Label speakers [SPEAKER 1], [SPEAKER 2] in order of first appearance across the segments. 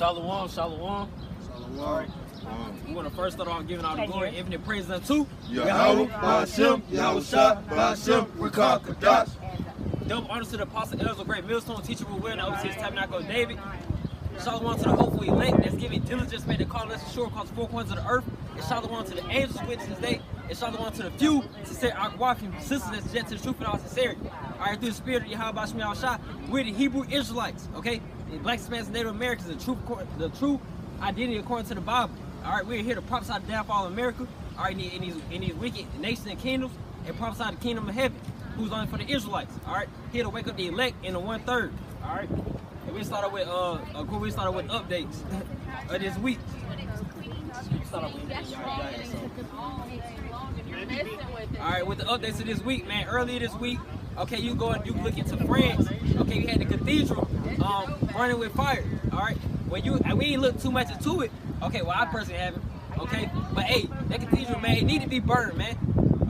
[SPEAKER 1] Shalom, shalom. All right. We want to first start off giving all the glory, infinite praise unto
[SPEAKER 2] Yahweh, Ba'ashem, Yahushua, Ba'ashem, Rekah, Kadash.
[SPEAKER 1] Double honors to the apostle, elders of great millstone, teacher will win, overseers, tabernacle of David. Shalom to the hopeful elect that's giving diligence, made the call us ashore across the four corners of the earth. And shalom to the angels witnesses day. And shalom to the few sincere Akwafim sisters that's jet to the truth in all sincerity. All right, through the spirit of Yahweh Ba'ashem Yahushua, we're the Hebrew Israelites, okay? The Black, Hispanics, and Native Americans, the true identity according to the Bible. All right, we're here to prophesy the downfall of America. All right, in these wicked nations and kingdoms, and prophesy the kingdom of heaven, who's only for the Israelites. All right, here to wake up the elect in the 1/3. All right, and we started with updates of this week. All right, with the updates of this week, man. Earlier this week, okay, you look into France. Okay, you had the cathedral burning with fire. All right, we ain't look too much into it. Okay, well I personally haven't. Okay, but hey, that cathedral, man, it need to be burned, man.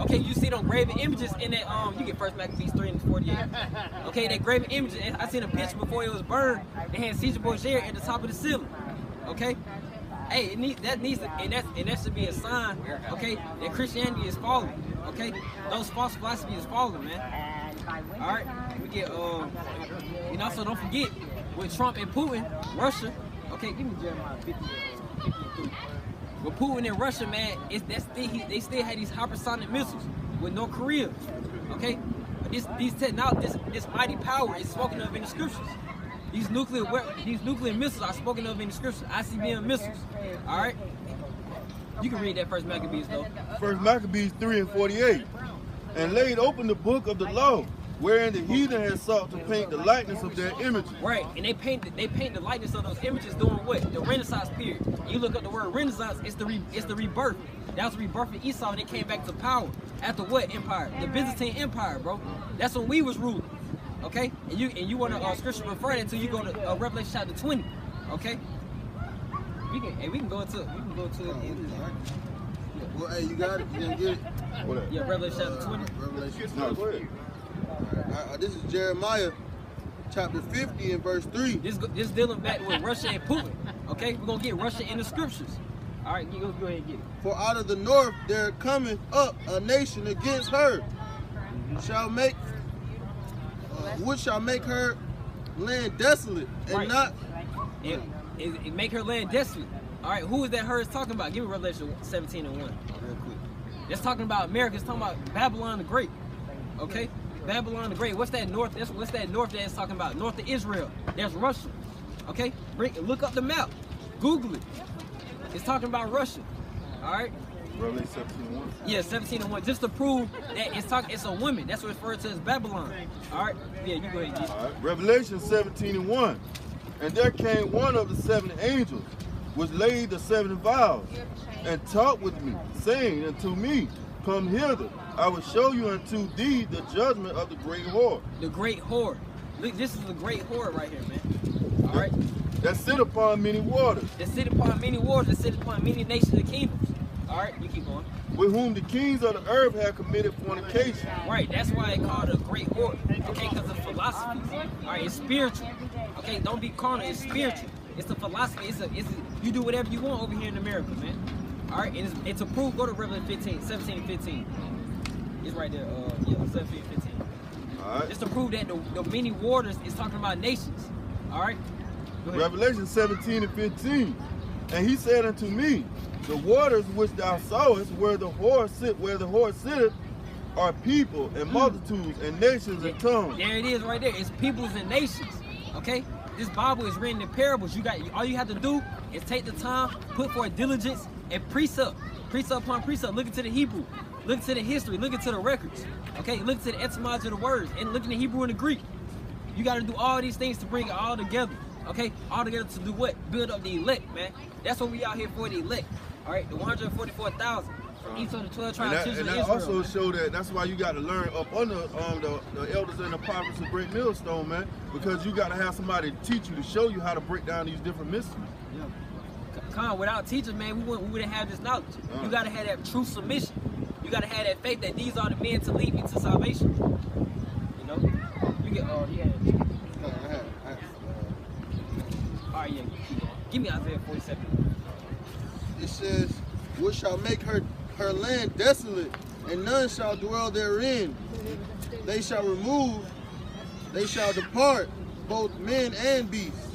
[SPEAKER 1] Okay, you see them graven images in that you get First Maccabees 3:48. Okay, that graven images. I seen a picture before it was burned. They had Caesar Borgia at the top of the ceiling. Okay, hey, that should be a sign. Okay, that Christianity is falling. Okay, those false philosophies is falling, man. All right, we get and also don't forget with Trump and Putin, Russia. Okay, give me Jeremiah 53. With Putin and Russia, man, they still have these hypersonic missiles with North Korea. Okay, this mighty power is spoken of in the scriptures. These nuclear missiles are spoken of in the scriptures. ICBM missiles. All right, you can read that First Maccabees though.
[SPEAKER 2] First Maccabees 3:48, and laid open the book of the law, wherein the heathen had sought to paint the likeness of their images.
[SPEAKER 1] Right, and they paint the likeness of those images during what? The Renaissance period. You look up the word Renaissance, it's the rebirth. That was the rebirth of Esau, and they came back to power. After what empire? The Byzantine Empire, bro. That's when we was ruling. Okay? And you want to scripture refer that to, you go to Revelation chapter 20. Okay? We can go to it.
[SPEAKER 3] Well, hey, you got it? You gonna get it?
[SPEAKER 1] Yeah, Revelation chapter 20.
[SPEAKER 3] Revelation.
[SPEAKER 2] No, go ahead.
[SPEAKER 3] This is Jeremiah chapter 50 and verse 3.
[SPEAKER 1] This dealing back with Russia and Putin. Okay? We're going to get Russia in the scriptures. All right, go ahead and get it.
[SPEAKER 3] For out of the north there cometh up a nation against her, which shall make her land desolate, and
[SPEAKER 1] right.
[SPEAKER 3] not...
[SPEAKER 1] It make her land desolate. All right, who is that her is talking about? Give me Revelation 17:1 real quick. It's talking about America. It's talking about Babylon the Great. Okay? Babylon the Great. What's that north? What's that north that it's talking about? North of Israel. There's Russia. Okay? Look up the map. Google it. It's talking about Russia. All right?
[SPEAKER 2] Revelation 17:1.
[SPEAKER 1] Yeah, 17:1. Just to prove that it's a woman. That's what it's referred to as Babylon. All right? Yeah, you go ahead, G.
[SPEAKER 2] All right. Revelation 17:1. And there came one of the 7 angels, which laid the 7 vials, and talked with me, saying unto me, Come hither, I will show you unto thee the judgment of the great whore.
[SPEAKER 1] The great whore. Look, this is the great whore right here, man. All right?
[SPEAKER 2] That sit upon many waters.
[SPEAKER 1] That sit upon many waters, that sit upon many nations and kingdoms. All right, you keep going.
[SPEAKER 2] With whom the kings of the earth have committed fornication.
[SPEAKER 1] Right, that's why they call it a great whore. Okay, because of philosophy. All right, it's spiritual. Okay, don't be carnal, it's spiritual. It's a philosophy. You do whatever you want over here in America, man. All right, and it's approved. Go to Revelation 17 and 15. It's right there. 17 and 15.
[SPEAKER 2] All right.
[SPEAKER 1] Just to prove that the many waters is talking about nations. All right.
[SPEAKER 2] Revelation 17 and 15. And he said unto me, The waters which thou sawest, where the whore sitteth, are people and multitudes and nations and tongues.
[SPEAKER 1] There it is, right there. It's peoples and nations. Okay. This Bible is written in parables. All you have to do is take the time, put forth diligence, and precept upon precept. Look into the Hebrew, look into the history, look into the records. Okay, look into the etymology of the words, and look in the Hebrew and the Greek. You got to do all these things to bring it all together. Okay, all together to do what? Build up the elect, man. That's what we out here for, the elect. All right, the 144,000 from each of the 12 tribes of Israel.
[SPEAKER 2] And that also show that's why you got to learn up under the elders and the prophets of Great Millstone, man, because you got to have somebody to teach you, to show you how to break down these different mysteries.
[SPEAKER 1] Yeah. Without teachers, man, we wouldn't have this knowledge. You got to have that true submission. You got to have that faith that these are the men to lead me to salvation. You know, you get all right, yeah. Give me Isaiah 47.
[SPEAKER 3] It says, which shall make her land desolate, and none shall dwell therein. They shall depart, both men and beasts.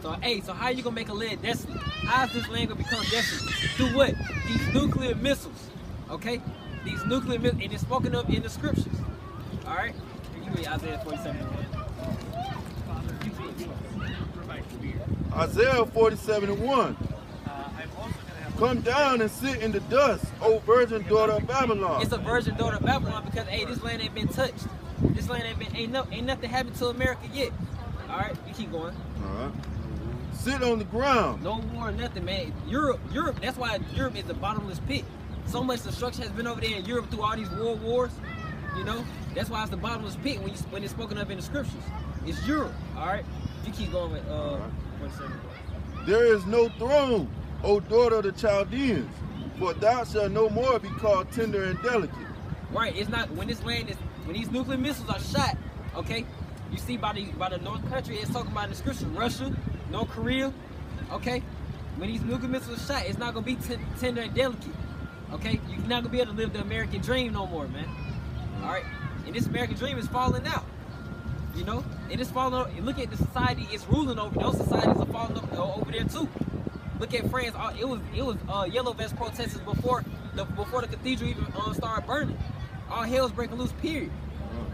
[SPEAKER 1] So, hey, so how you gonna make a land desolate? How is this land gonna become desolate? Through what? These nuclear missiles, okay? These nuclear missiles, and it's spoken of in the scriptures. All right? Give me Isaiah 47.
[SPEAKER 2] Isaiah 47:1. Come down and sit in the dust, O virgin daughter of Babylon.
[SPEAKER 1] It's a virgin daughter of Babylon because, hey, this land ain't been touched. This land ain't nothing happened to America yet. All right, you keep going.
[SPEAKER 2] All right. Sit on the ground.
[SPEAKER 1] No war, nothing, man. Europe. That's why Europe is a bottomless pit. So much destruction has been over there in Europe through all these world wars. You know, that's why it's the bottomless pit when it's spoken of in the scriptures. It's Europe. All right, you keep going with 47.
[SPEAKER 2] There is no throne, O daughter of the Chaldeans, for thou shalt no more be called tender and delicate.
[SPEAKER 1] Right. It's not when when these nuclear missiles are shot. Okay, you see by the North country, it's talking about in the scripture, Russia, North Korea. Okay, when these nuclear missiles are shot, it's not gonna be tender and delicate. Okay, you're not gonna be able to live the American dream no more, man. All right, and this American dream is falling out. You know, it is falling over. Look at the society it's ruling over. Those societies are falling over there too. Look at France. It was yellow vest protesters before the cathedral even started burning. All hell's breaking loose. Period.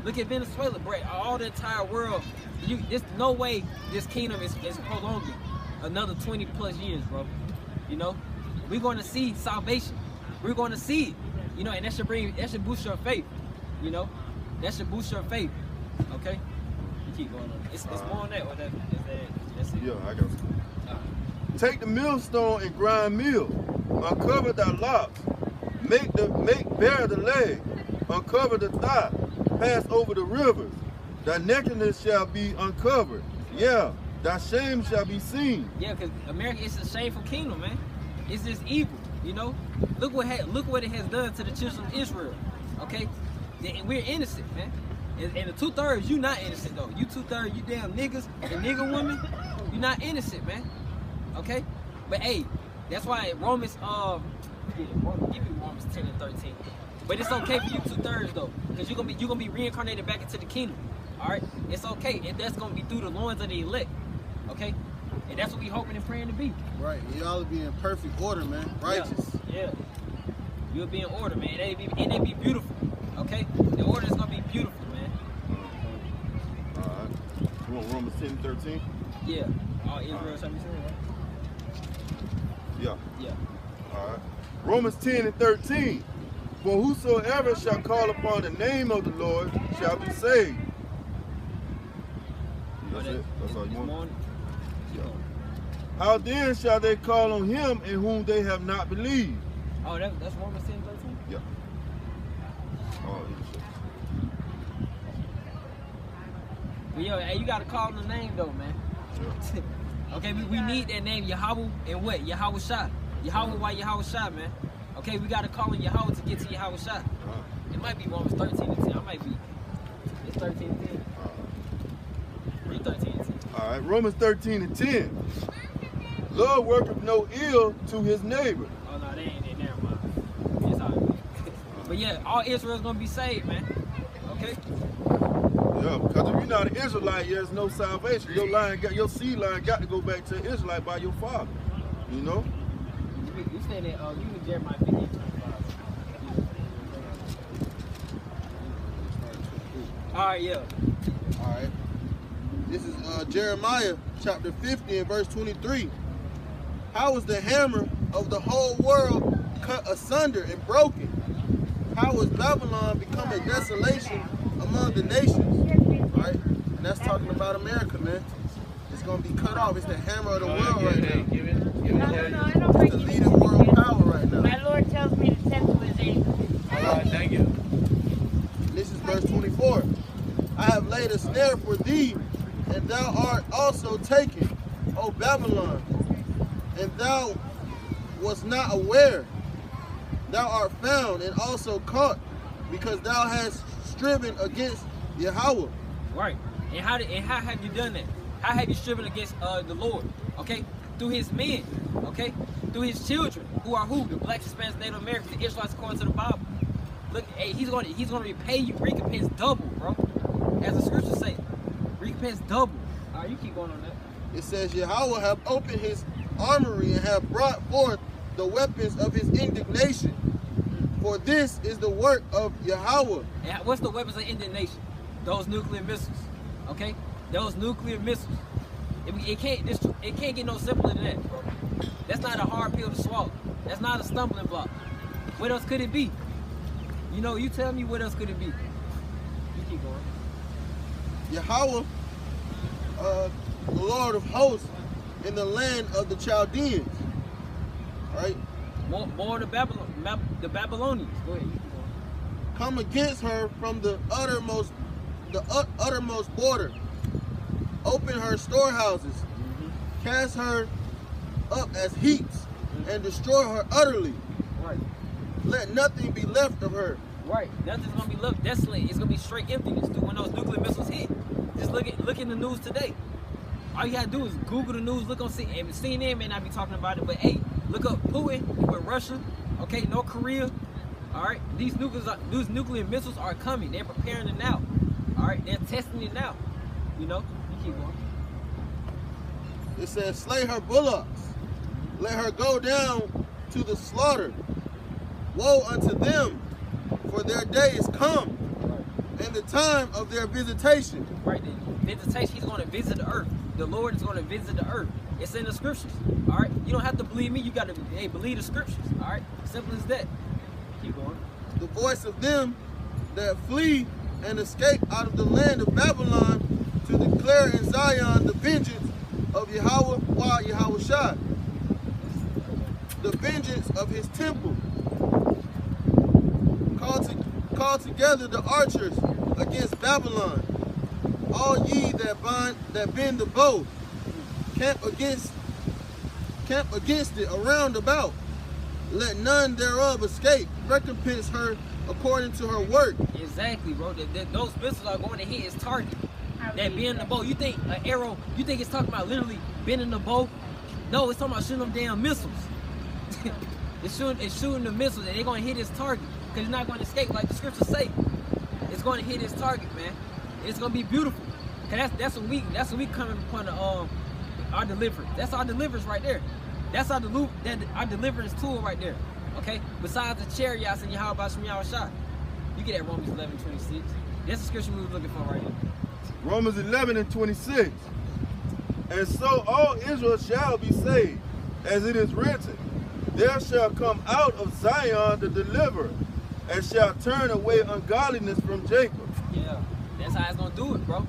[SPEAKER 1] Look at Venezuela, bro. All the entire world. There's no way this kingdom is prolonging another 20 plus years, bro. You know, we're going to see salvation. We're going to see it. You know, and that should boost your faith. You know, that should boost your faith. Okay. Keep going on. It's more on that, or that's it.
[SPEAKER 2] Yeah, I got you. Take the millstone and grind meal. Uncover thy locks. Make bare the leg. Uncover the thigh. Pass over the rivers. Thy nakedness shall be uncovered. Yeah, thy shame shall be seen.
[SPEAKER 1] Yeah, because America is a shameful kingdom, man. It's just evil. You know, look what it has done to the children of Israel. Okay, and we're innocent, man. And the 2/3, you not innocent though. You 2/3, you damn niggas and nigga women, you not innocent, man. Okay? But hey, that's why Romans give me Romans 10 and 13. But it's okay for you 2/3 though, because you're gonna be reincarnated back into the kingdom. Alright? It's okay. And that's gonna be through the loins of the elect. Okay? And that's what we hoping and praying to be.
[SPEAKER 3] Right. Y'all be in perfect order, man. Righteous.
[SPEAKER 1] Yeah. You'll be in order, man. And they be beautiful. Okay? The order is gonna be beautiful.
[SPEAKER 2] You want Romans 10 and 13?
[SPEAKER 1] Yeah. All Israel shall be saved, right?
[SPEAKER 2] Yeah.
[SPEAKER 1] Yeah.
[SPEAKER 2] All right. Romans 10 and 13. For whosoever shall call upon the name of the Lord shall be saved. That's it? That's all you want? Yeah. How then shall they call on him in whom they have not believed?
[SPEAKER 1] Oh, that's Romans 10 and 13?
[SPEAKER 2] Yeah. Oh,
[SPEAKER 1] But yo, hey, you gotta call the name though, man. Yeah. Okay, we need that name, Yahweh and what? Yahweh Shah. Yahweh, why Yahweh Shah, man? Okay, we gotta call on Yahweh to get to Yahweh Shah. It might be Romans 13 and 10. I might be. It's 13 and 10. Read 13 and 10.
[SPEAKER 2] All right, Romans 13 and 10. Love worketh no ill to his neighbor.
[SPEAKER 1] Oh no, they ain't there, man. It's all right. But yeah, all Israel's gonna be saved, man. Okay.
[SPEAKER 2] Yeah, because if you're not an Israelite, there's no salvation. Your seed line got to go back to Israelite by your father. You know?
[SPEAKER 1] You said that you was Jeremiah 15:25. Alright, yeah.
[SPEAKER 3] Alright. This is Jeremiah chapter 50 and verse 23. How is the hammer of the whole world cut asunder and broken? How is Babylon become a desolation among the nations? Right? And that's talking about America, man. It's going to be cut off. It's the hammer of the world right now. It's the leading world power right now.
[SPEAKER 4] My Lord tells me to send to his angels.
[SPEAKER 3] All right, thank you. This is verse 24. I have laid a snare for thee, and thou art also taken, O Babylon, and thou wast not aware. Thou art found and also caught, because thou hast striven against Yahweh.
[SPEAKER 1] Right. And how have you done that? How have you striven against the Lord? Okay? through his men, okay? Through his children, who are who? The blacks, Hispanics, Native Americans, the Israelites according to the Bible. Look, hey, he's gonna repay you recompense double, bro. As the scriptures say, recompense double. All right, you keep going on that.
[SPEAKER 3] It says, Yahweh have opened his armory and have brought forth the weapons of his indignation. For this is the work of Yahweh.
[SPEAKER 1] And what's the weapons of indignation? Those nuclear missiles, okay? Those nuclear missiles. It can't get no simpler than that, bro. That's not a hard pill to swallow. That's not a stumbling block. What else could it be? You know, you tell me what else could it be. You keep going.
[SPEAKER 3] Yahweh, the Lord of hosts, in the land of the Chaldeans. Right?
[SPEAKER 1] More the Babylonians. Go ahead. You keep going.
[SPEAKER 3] Come against her from the uttermost border. Open her storehouses. Cast her up as heaps and destroy her utterly.
[SPEAKER 1] Right.
[SPEAKER 3] Let nothing be left of her.
[SPEAKER 1] Right. Nothing's gonna be left desolate. It's gonna be straight emptiness, dude, when those nuclear missiles hit. Just look in the news today. All you gotta do is Google the news, look on CNN may not be talking about it, but hey, look up Putin with Russia, okay, North Korea. Alright, these nuclear missiles are coming. They're preparing it now. Alright, they're testing it now. You know? You keep going.
[SPEAKER 3] It says, slay her bullocks. Let her go down to the slaughter. Woe unto them, for their day is come, and the time of their visitation.
[SPEAKER 1] Right, the visitation, he's going to visit the earth. The Lord is going to visit the earth. It's in the scriptures. All right, you don't have to believe me. You got to believe the scriptures. All right, simple as that. Keep going.
[SPEAKER 3] The voice of them that flee and escape out of the land of Babylon, to declare in Zion the vengeance of Yahweh, Yahweh Shai, the vengeance of his temple. Call together the archers against Babylon. All ye that bend the bow, camp against it around about. Let none thereof escape. Recompense her according to her work.
[SPEAKER 1] Exactly, bro. Those missiles are going to hit its target. That bend the bow. You think an arrow? You think it's talking about literally bending the bow? No, it's talking about shooting them damn missiles. It's shooting the missiles, and they're going to hit its target because it's not going to escape, like the scriptures say. It's going to hit its target, man. It's going to be beautiful. Cause that's when we coming upon our deliverance. That's our deliverance right there. That's our deliverance tool right there. Okay. Besides the chariots and Yahweh Shem Yahweh Shai, you get that Romans 11:26. That's the scripture we were looking for right here.
[SPEAKER 2] Romans 11:26. And so all Israel shall be saved, as it is written, there shall come out of Zion the deliverer, and shall turn away ungodliness from Jacob.
[SPEAKER 1] Yeah, that's how it's gonna do it, bro.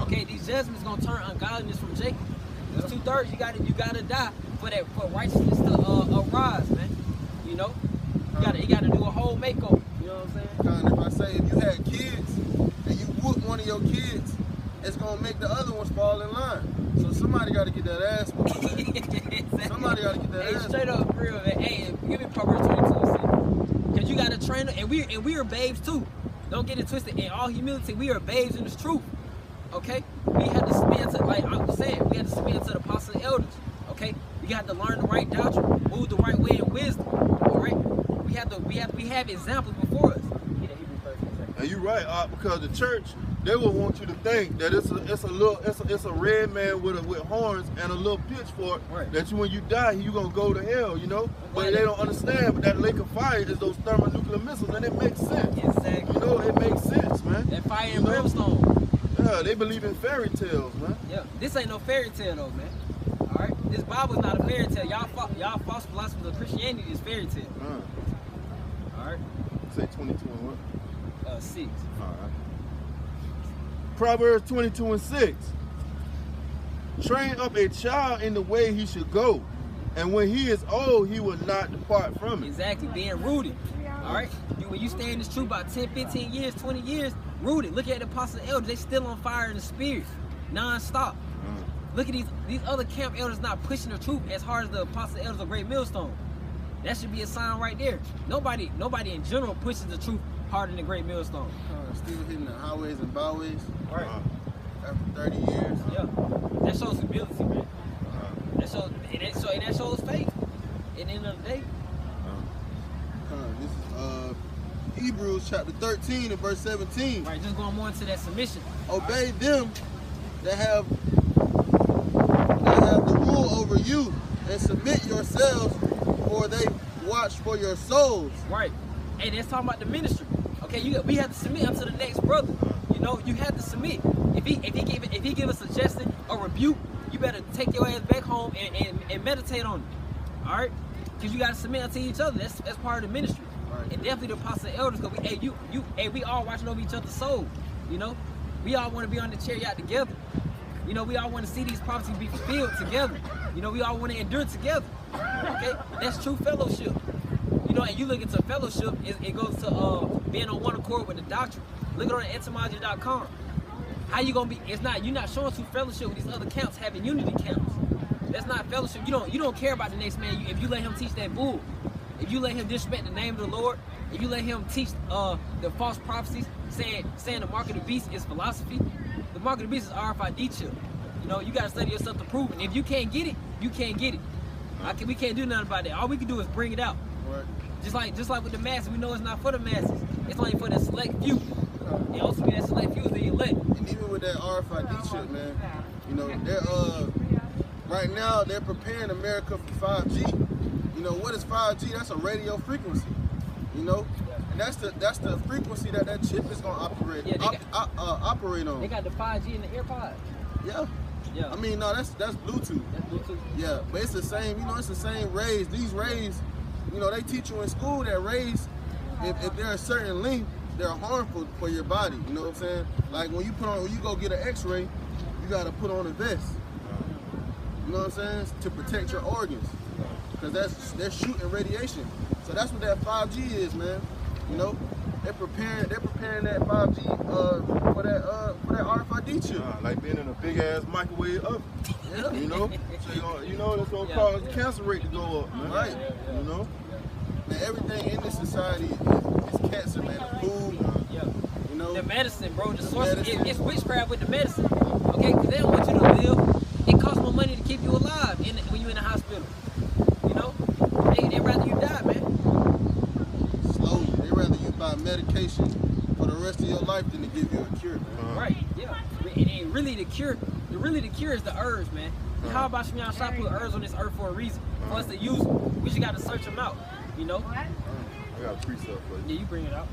[SPEAKER 1] Okay, these judgments gonna turn ungodliness from Jacob. There's 2/3 you gotta die for righteousness to arise, man. You know, you gotta do a whole makeover. You know what I'm saying?
[SPEAKER 3] Kind of, if I say, if you had kids and you whoop one of your kids, it's gonna make the other ones fall in line. So somebody got to get that ass whooped, man.
[SPEAKER 1] Exactly.
[SPEAKER 3] Somebody got to get that ass whooped.
[SPEAKER 1] Straight up, real, man. Hey, give me Proverbs 22:6. Cause you gotta train them, and we are babes too. Don't get it twisted. In all humility, we are babes in this truth. Okay, we had to submit to, like I was saying, we had to submit to the apostles and elders. Okay, we got to learn the right doctrine, move the right way in wisdom. All right, we have examples before us.
[SPEAKER 2] And you're right, because the church, they will want you to think that it's a red man with horns and a little pitchfork. Right. That when you die, you gonna go to hell, you know. But they don't understand. But that lake of fire is those thermonuclear missiles, and it makes sense.
[SPEAKER 1] Exactly.
[SPEAKER 2] You know, it makes sense, man.
[SPEAKER 1] That fire and brimstone.
[SPEAKER 2] Yeah, they believe in fairy tales, man.
[SPEAKER 1] Yeah, this ain't no fairy tale though, man. All right, this Bible's not a fairy tale. Y'all false philosophers of Christianity is fairy tale. All right.
[SPEAKER 2] Say 22 and what?
[SPEAKER 1] 6.
[SPEAKER 2] All right. Proverbs 22:6. Train up a child in the way he should go, and when he is old, he will not depart from it.
[SPEAKER 1] Exactly, being rooted. All right, when you stay in this truth about 10, 15 years, 20 years, rooted. Look at the apostles and elders; they still on fire in the spirit, non-stop. Look at these other camp elders not pushing the truth as hard as the apostles and elders of Great Millstone. That should be a sign right there. Nobody in general pushes the truth harder than the Great Millstone.
[SPEAKER 3] Still hitting the highways and byways.
[SPEAKER 1] Right.
[SPEAKER 3] After 30 years.
[SPEAKER 1] Yeah. That shows humility, man. That shows and that shows faith. At the end of the day.
[SPEAKER 3] This is Hebrews chapter 13 and verse 17.
[SPEAKER 1] Right, just going more into that submission.
[SPEAKER 3] Obey them that have the rule over you, and submit yourselves, for they watch for your souls.
[SPEAKER 1] Right. And that's talking about the ministry. Okay, we have to submit unto the next brother. You know, you have to submit. If he give a suggestion or rebuke, you better take your ass back home and meditate on it. All right, because you got to submit unto each other. That's part of the ministry. Right. And definitely the apostle and elders, because we all watching over each other's souls. You know, we all want to be on the chariot together. You know, we all want to see these prophecies be fulfilled together. You know, we all want to endure together. Okay, that's true fellowship. You know, and you look into fellowship, it goes to being on one accord with the doctrine. Look it on etymology.com. How you gonna be? You're not showing true fellowship with these other camps having unity camps. That's not fellowship. You don't care about the next man. If you let him teach that bull, if you let him disrespect the name of the Lord, if you let him teach the false prophecies, saying the mark of the beast is philosophy, the mark of the beast is RFID chip. You know, you gotta study yourself to prove it. And if you can't get it, you can't get it. We can't do nothing about that. All we can do is bring it out. Right. Just like with the masses, we know it's not for the masses. It's only for the select few. And ultimately, that select few is the elect.
[SPEAKER 3] And even with that RFID chip, man, you know, they're right now they're preparing America for 5G. You know, what is 5G? That's a radio frequency. You know, and that's the frequency that chip is gonna operate. Yeah, operate on.
[SPEAKER 1] They got the 5G in the AirPods.
[SPEAKER 3] Yeah. Yeah. I mean, no, that's Bluetooth.
[SPEAKER 1] That's Bluetooth.
[SPEAKER 3] Yeah, but it's the same. You know, it's the same rays. These rays, you know, they teach you in school that rays, if they're a certain length, they're harmful for your body. You know what I'm saying? Like when you go get an X-ray, you gotta put on a vest. You know what I'm saying? To protect your organs, because they're shooting radiation. So that's what that 5G is, man. You know, they're preparing that 5G for that RFID chip.
[SPEAKER 2] Like being in a big ass microwave oven. Yeah. You know, so you know that's gonna cause the cancer rate to go up, man.
[SPEAKER 3] Right.
[SPEAKER 2] You know.
[SPEAKER 3] Man, everything in this society is cancer, man. The food, you know.
[SPEAKER 1] The medicine, bro. The source, it's witchcraft with the medicine. Okay, because they don't want you to live. It costs more money to keep you alive when you're in the hospital. You know, they rather you die, man.
[SPEAKER 3] Slowly, they rather you buy medication for the rest of your life than to give you a cure, man.
[SPEAKER 1] Right? Yeah. And really, the cure is the herbs, man. How about Shemyan Shah put herbs on this earth for a reason, for us to use them? We just got to search them out. You know?
[SPEAKER 2] I got a precept for you.
[SPEAKER 1] Yeah, you bring it out.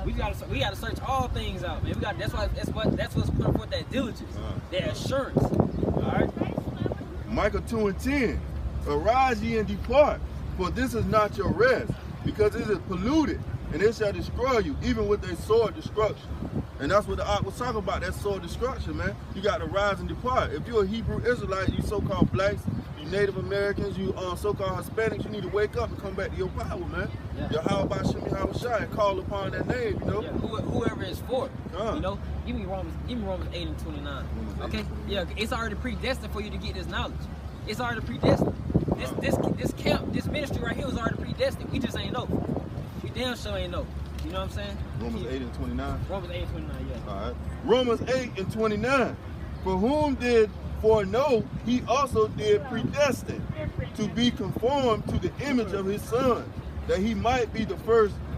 [SPEAKER 1] We gotta search all things out, man. That's what's putting forth that diligence, that assurance. Alright?
[SPEAKER 2] Micah 2:10. Arise ye and depart, for this is not your rest, because it is polluted, and it shall destroy you, even with a sword destruction. And that's what the Ark was talking about, that sword destruction, man. You got to rise and depart. If you're a Hebrew Israelite, you so-called blacks, you Native Americans, you so-called Hispanics, you need to wake up and come back to your power, man. Yeah. How about Shemyan Shah and call upon that name, you know?
[SPEAKER 1] Yeah. Whoever is for it, you know? Give me Romans 8 and 29. Okay? Yeah, it's already predestined for you to get this knowledge. It's already predestined. This camp, this ministry right here is already predestined. We just ain't know. We damn sure ain't know. You know what I'm saying?
[SPEAKER 2] Romans 8 and 29.
[SPEAKER 1] Romans 8 and 29, yeah.
[SPEAKER 2] All right. Romans 8 and 29. For whom did foreknow, he also did predestine to be conformed to the image of his son, that he might be the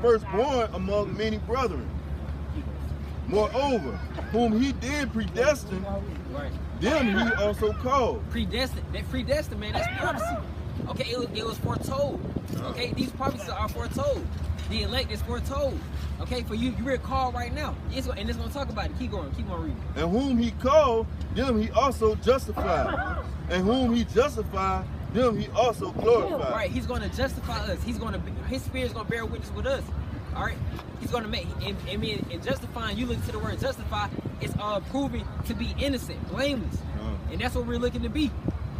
[SPEAKER 2] firstborn among many brethren. Moreover, whom he did predestine, them he also called.
[SPEAKER 1] Predestined. That predestined, man, that's prophecy. Okay, it was foretold. Okay, these prophecies are foretold. The elect is foretold. Okay, for you recall right now. And it's going to talk about it. Keep on reading.
[SPEAKER 2] And whom he called, them he also justified. And whom he justified, them he also glorified.
[SPEAKER 1] Right, he's going to justify us. His spirit is going to bear witness with us. All right, he's going to make. And justifying, you look to the word justify, it's proving to be innocent, blameless, and that's what we're looking to be.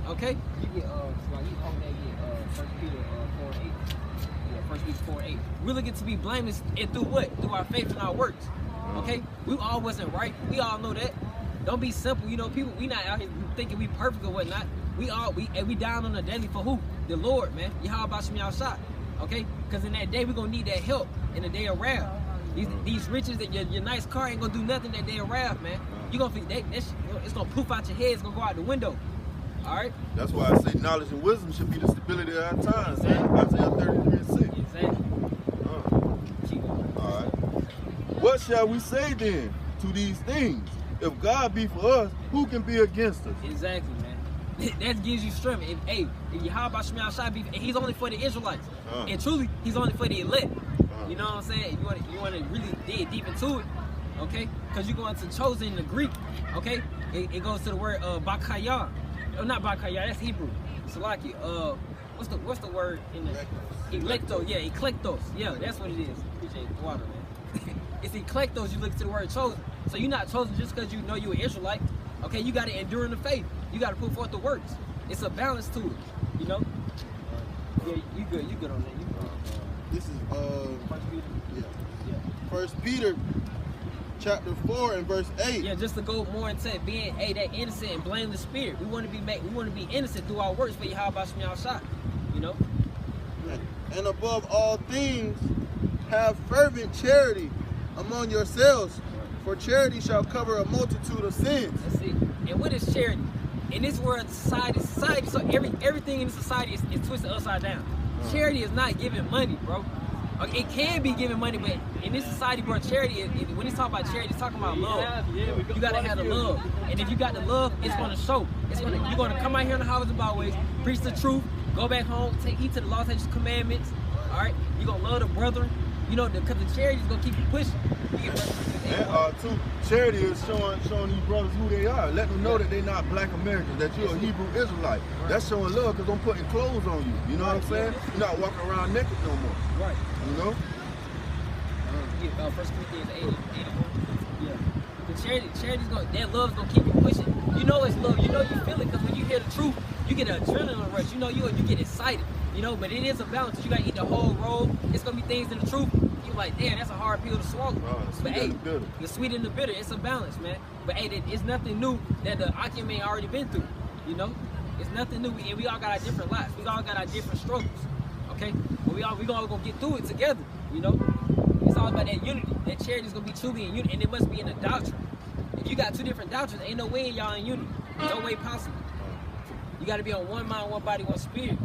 [SPEAKER 1] Okay. You get First Peter 4:8. We're looking to be blameless, and through what? Through our faith and our works. Okay? We all wasn't right. We all know that. Don't be simple. You know, people, we not out here thinking we perfect or whatnot. We down on the daily for who? The Lord, man. How about Shemyan Shah? Okay? Because in that day, we're going to need that help in the day of wrath. These riches, that your nice car ain't going to do nothing that day of wrath, man. You're going to think it's going to poof out your head. It's going to go out the window. All right.
[SPEAKER 2] That's why I say knowledge and wisdom should be the stability of our times. Isaiah 33:6.
[SPEAKER 1] Exactly. Keep going.
[SPEAKER 2] All right. What shall we say then to these things? If God be for us, who can be against us?
[SPEAKER 1] Exactly, man. That gives you strength. If Yahweh Shemel Shai be, he's only for the Israelites, and truly, he's only for the elect. You know what I'm saying? You want to really dig deep into it, okay? Because you go into chosen in the Greek, okay? It goes to the word bakaya, not bakaya. That's Hebrew. Salaki. What's the word in the electo? Yeah, eklektos. Yeah, that's what it is. Appreciate the water, man. It's eklektos. You look to the word chosen. So you're not chosen just because you know you're an Israelite. Okay, you got to endure in the faith. You got to put forth the works. It's a balance to it, you know. Yeah, you good. You good on that. You good.
[SPEAKER 3] This is First Peter, chapter 4 and verse 8.
[SPEAKER 1] Yeah, just to go more into being that innocent and blameless spirit. We want to be innocent through our works for Yahweh Shemel Shai. You know.
[SPEAKER 3] And above all things, have fervent charity among yourselves, for charity shall cover a multitude of sins.
[SPEAKER 1] That's it. And what is charity? In this world, society, so everything in the society is twisted upside down. Charity is not giving money, bro. It can be giving money, but in this society, bro, charity, when it's talking about charity, it's talking about love. You gotta have the love. And if you got the love, it's gonna show. You're gonna come out here in the highways and byways, preach the truth, go back home, take heed to the laws, statutes, commandments. All right, you're gonna love the brethren. You know, because the charity is gonna keep you pushing.
[SPEAKER 2] And too, charity is showing these brothers who they are, letting them know that they're not black Americans, that you're a Hebrew Israelite. Right. That's showing love because I'm putting clothes on you. You know what I'm saying? You're not walking around naked no more.
[SPEAKER 1] Right.
[SPEAKER 2] You know?
[SPEAKER 1] Yeah, 1 Corinthians 81. Yeah. The charity's that love's gonna keep you pushing. You know it's love. You know you feel it because when you hear the truth, you get an adrenaline rush. You know you get excited. You know, but it is a balance. You gotta eat the whole roll. It's gonna be things in the truth. You're like, damn, that's a hard pill to swallow. But hey, the sweet and the bitter, it's a balance, man. But hey, it's nothing new that the Akim ain't already been through. You know, it's nothing new, and we all got our different lives. We all got our different struggles. Okay, but we all gonna get through it together. You know, it's all about that unity. That charity's gonna be truly in unity, and it must be in the doctrine. If you got two different doctrines, ain't no way y'all in unity. No way possible. You got to be on one mind, one body, one spirit.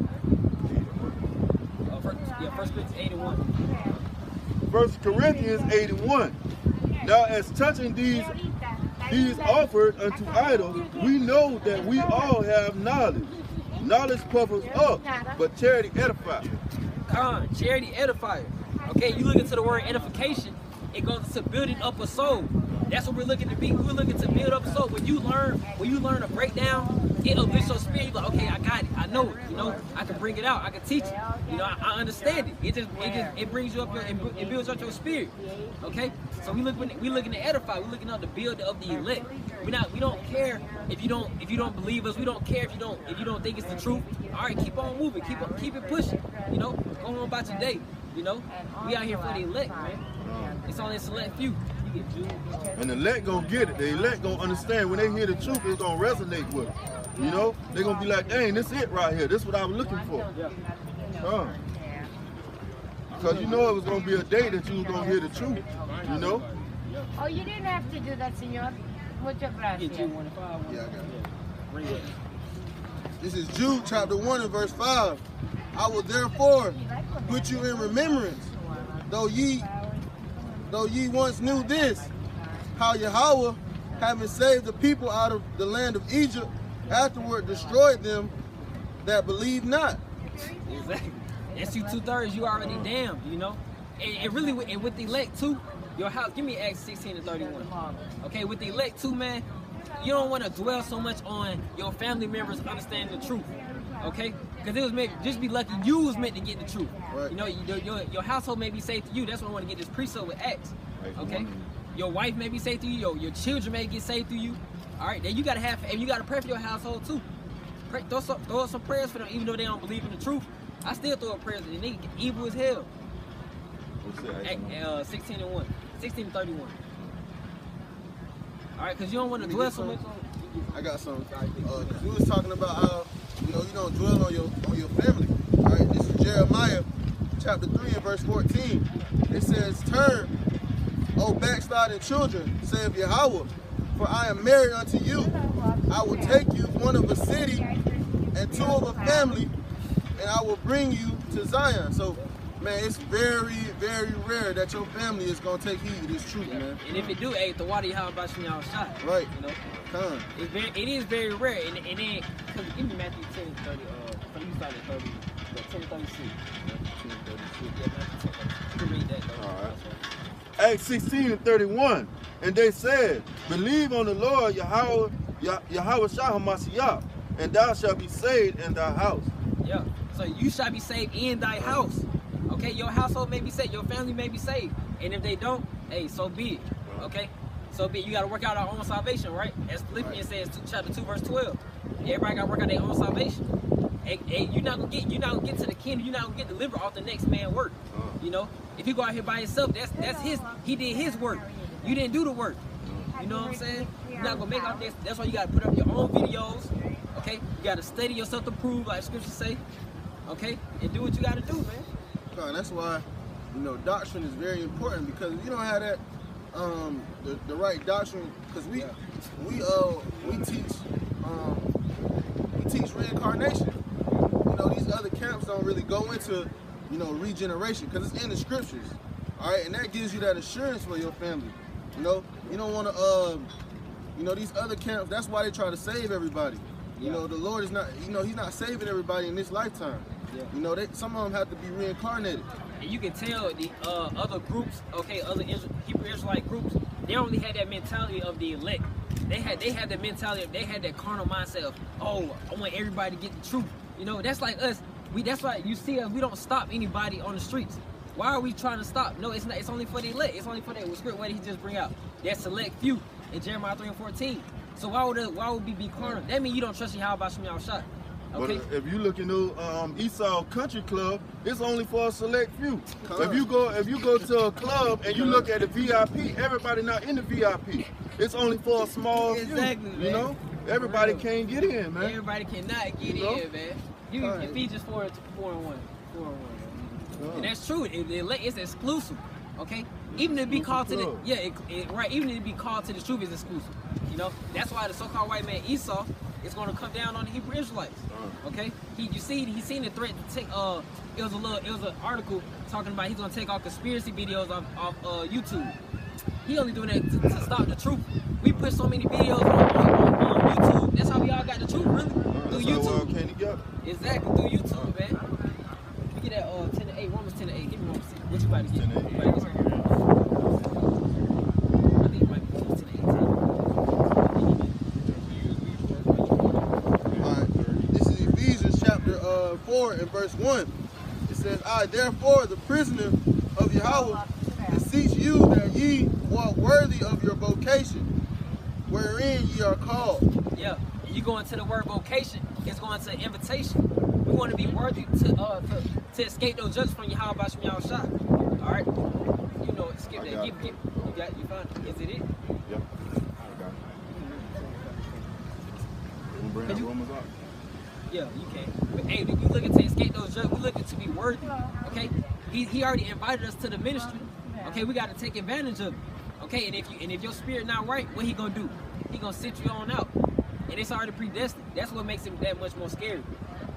[SPEAKER 1] 1 Corinthians 81.
[SPEAKER 2] 1 Corinthians 81. Now, as touching these offered unto idols, we know that we all have knowledge. Knowledge puffers up, but charity edifies.
[SPEAKER 1] Charity edifies. Okay, you look into the word edification, it goes to building up a soul. That's what we're looking to be. We're looking to build up a soul. When you learn a breakdown, it uplifts your spirit. You're like, okay, I got it. I know it. You know, I can bring it out. I can teach it. You know, I understand it. It brings you up. It builds up your spirit. Okay. So we looking to edify. We're looking at the build of the elect. We don't care if you don't believe us. We don't care if you don't think it's the truth. All right, keep on moving. Keep it pushing. You know, go on about your day. You know, we out here for the elect, man. It's only a select few.
[SPEAKER 2] And the elect gonna get it. The elect gonna understand when they hear the truth, it's gonna resonate with them. You know, they're gonna be like, dang, this is it right here. This is what I was looking for. Because you know it was gonna be a day that you was gonna hear the truth. You know?
[SPEAKER 4] Oh, you didn't have to do that, Señor. Muchas gracias.
[SPEAKER 3] Yeah, I got it. This is Jude chapter 1 and verse 5. I will therefore put you in remembrance, though ye once knew this, how Yahweh, having saved the people out of the land of Egypt, afterward destroyed them that believe not.
[SPEAKER 1] Exactly. That's you 2/3. You already damned. You know, and really with the elect too. Your house. Give me Acts 16 and 31. Okay, with the elect too, man. You don't want to dwell so much on your family members understanding the truth. Okay, because it was maybe just be lucky you was meant to get the truth. Right. You know, your household may be safe to you. That's why I want to get this precept with Acts. Okay, your wife may be safe to you. Your children may get saved through you. All right, then you gotta have, and you gotta pray for your household too. Throw up some prayers for them, even though they don't believe in the truth. I still throw up prayers. And they evil as hell. 16 and 1, 16 and 31. All right, because you don't want to dwell so much on.
[SPEAKER 3] I got some. We was talking about how you don't dwell on your family. All right, this is Jeremiah chapter 3 and verse 14. It says, "Turn, O backsliding children, saith Yahweh, For I am married unto you. I will take you one of a city and two of a family, and I will bring you to Zion. So, man, it's very, very rare that your family is going to take heed to this truth, man.
[SPEAKER 1] And if it do, hey, the water how about y'all shot.
[SPEAKER 3] Right.
[SPEAKER 1] You know?
[SPEAKER 3] Come.
[SPEAKER 1] It is very rare. And then, because give me Matthew 10, 30, you started 30, 10, 36. Yeah, Matthew 10, 36. You can read that, though.
[SPEAKER 2] All right. Acts 16 and 31. And they said, believe on the Lord Yahweh Shah HaMashiach, and thou shalt be saved in thy house.
[SPEAKER 1] Yeah. So you shall be saved in thy house. Okay, your household may be saved, your family may be saved. And if they don't, hey, so be it. Okay? So be it. You gotta work out our own salvation, right? As Philippians says, chapter 2, verse 12. Everybody gotta work out their own salvation. Hey, you're not gonna get to the kingdom, you're not gonna get delivered off the next man's work. You know? If you go out here by yourself, that's he did his work. You didn't do the work. You know what I'm saying? You're not gonna make out this. That's why you gotta put up your own videos. Okay? You gotta study yourself to prove, like scripture say. Okay? And do what you gotta do, man.
[SPEAKER 3] That's why, you know, doctrine is very important, because if you don't have that, the right doctrine, because we teach reincarnation. You know, these other camps don't really go into, you know, regeneration, because it's in the scriptures. All right, and that gives you that assurance for your family. You know, you don't want to, you know, these other camps, that's why they try to save everybody. You know, the Lord is not, you know, he's not saving everybody in this lifetime. You know, some of them have to be reincarnated.
[SPEAKER 1] And you can tell the other groups, okay, other Hebrew Israelite groups, they only had that mentality of the elect. They had that mentality of, they had that carnal mindset of, oh, I want everybody to get the truth. You know, that's like us. That's why you see us, we don't stop anybody on the streets. Why are we trying to stop? No, it's not. It's only for the elect. It's only for that script. What did he just bring out? That select few in Jeremiah 3 and 14. So why would we be carnal? That means you don't trust Yahweh Shemiyah Shah. Okay.
[SPEAKER 2] But if you look into Esau Country Club, it's only for a select few. If you go to a club and you look at the VIP, everybody not in the VIP. It's only for a small few.
[SPEAKER 1] Exactly, man.
[SPEAKER 2] You know, everybody can't get in, man.
[SPEAKER 1] Everybody cannot get in, man. Ephesians 4 and 1. And that's true. It's exclusive. Okay, even to be called to the even to be called to the truth is exclusive. You know, that's why the so-called white man Esau is going to come down on the Hebrew Israelites. Okay, he seen the threat to take. It was an article talking about he's going to take all conspiracy videos off YouTube. He only doing that to stop the truth. We put so many videos on YouTube. That's how we all got the truth, really, through YouTube.
[SPEAKER 2] Came together.
[SPEAKER 1] Exactly, through YouTube, man. We get that 10 to 8, Romans 10 to 8. Give me Romans 10. What you about to get?
[SPEAKER 2] 10 to 8.
[SPEAKER 1] I think it might be Romans 10 to 18.
[SPEAKER 3] Alright, this is Ephesians chapter 4 and verse 1. It says, I therefore, the prisoner of Yahweh, beseech you that ye walk worthy of your vocation, wherein ye are called.
[SPEAKER 1] Yeah, you go into the word vocation, it's going to invitation. We want to be worthy to escape those judges from Yahweh Shemiyah Shah. All right, you know, skip that. You found it. Is it?
[SPEAKER 2] Yep. I got it. You bring that Romans up?
[SPEAKER 1] Yeah, you can. But hey, if you looking to escape those judges, we're looking to be worthy. Okay, he already invited us to the ministry. Okay, we got to take advantage of it. Okay, and if your spirit not right, what he gonna do? He gonna sit you on out, and it's already predestined. That's what makes it that much more scary.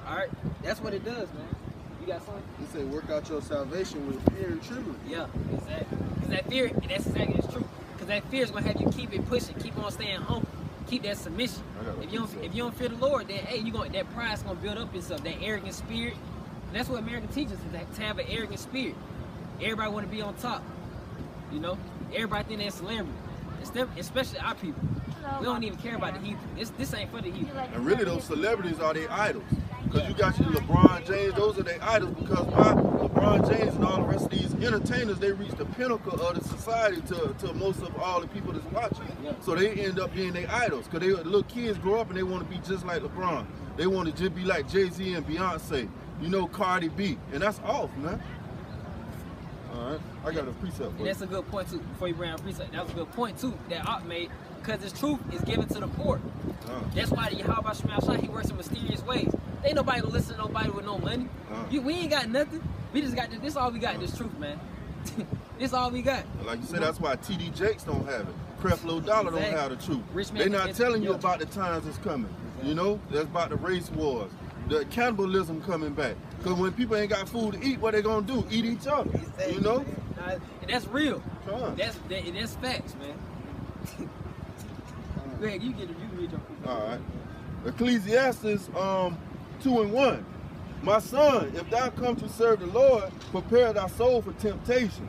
[SPEAKER 1] All right, that's what it does, man. You got something?
[SPEAKER 3] He said, work out your salvation with fear and trembling.
[SPEAKER 1] Yeah, exactly. Because that fear, and that's exactly it's true. Because that fear is gonna have you keep it pushing, keep on staying humble, keep that submission. If you don't fear the Lord, then hey, that pride's gonna build up itself, that arrogant spirit. And that's what American teaches is to have an arrogant spirit. Everybody want to be on top. You know, everybody think they're celebrity, especially our people. We don't even care about the heathen. This ain't for the heathen.
[SPEAKER 2] And really, those celebrities are their idols. Because you got your LeBron James, those are their idols. Because why? LeBron James and all the rest of these entertainers, they reach the pinnacle of the society to most of all the people that's watching.
[SPEAKER 1] Yeah.
[SPEAKER 2] So they end up being their idols. Because little kids grow up and they want to be just like LeBron. They want to just be like Jay-Z and Beyonce. You know, Cardi B. And that's off, man. All right, I got a precept for you.
[SPEAKER 1] That's a good point too. Before you bring out a precept, that was a good point too that Op made, because this truth is given to the poor. That's why the Yahweh Shemiyah Shah, he works in mysterious ways. Ain't nobody to listen to nobody with no money. We ain't got nothing. We just got this. All we got. This truth, man. This all we got.
[SPEAKER 2] Like you said, that's why TD Jakes don't have it. Creflo Dollar don't have the truth. They're not telling you about the times that's coming. You know, that's about the race wars, the cannibalism coming back. Because when people ain't got food to eat, what they gonna do? Eat each other. You know?
[SPEAKER 1] And that's real. That's facts, man. Go ahead, you read your.
[SPEAKER 2] All right. Ecclesiastes 2:1. My son, if thou come to serve the Lord, prepare thy soul for temptation.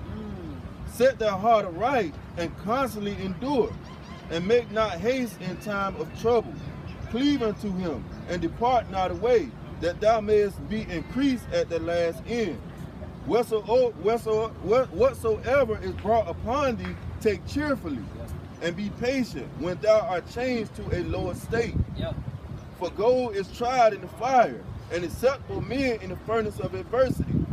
[SPEAKER 2] Set thy heart aright and constantly endure, and make not haste in time of trouble. Cleave unto him, and depart not away, that thou mayest be increased at the last end. Whatsoever is brought upon thee, take cheerfully, and be patient when thou art changed to a lower state. For gold is tried in the fire, and acceptable men in the furnace of adversity.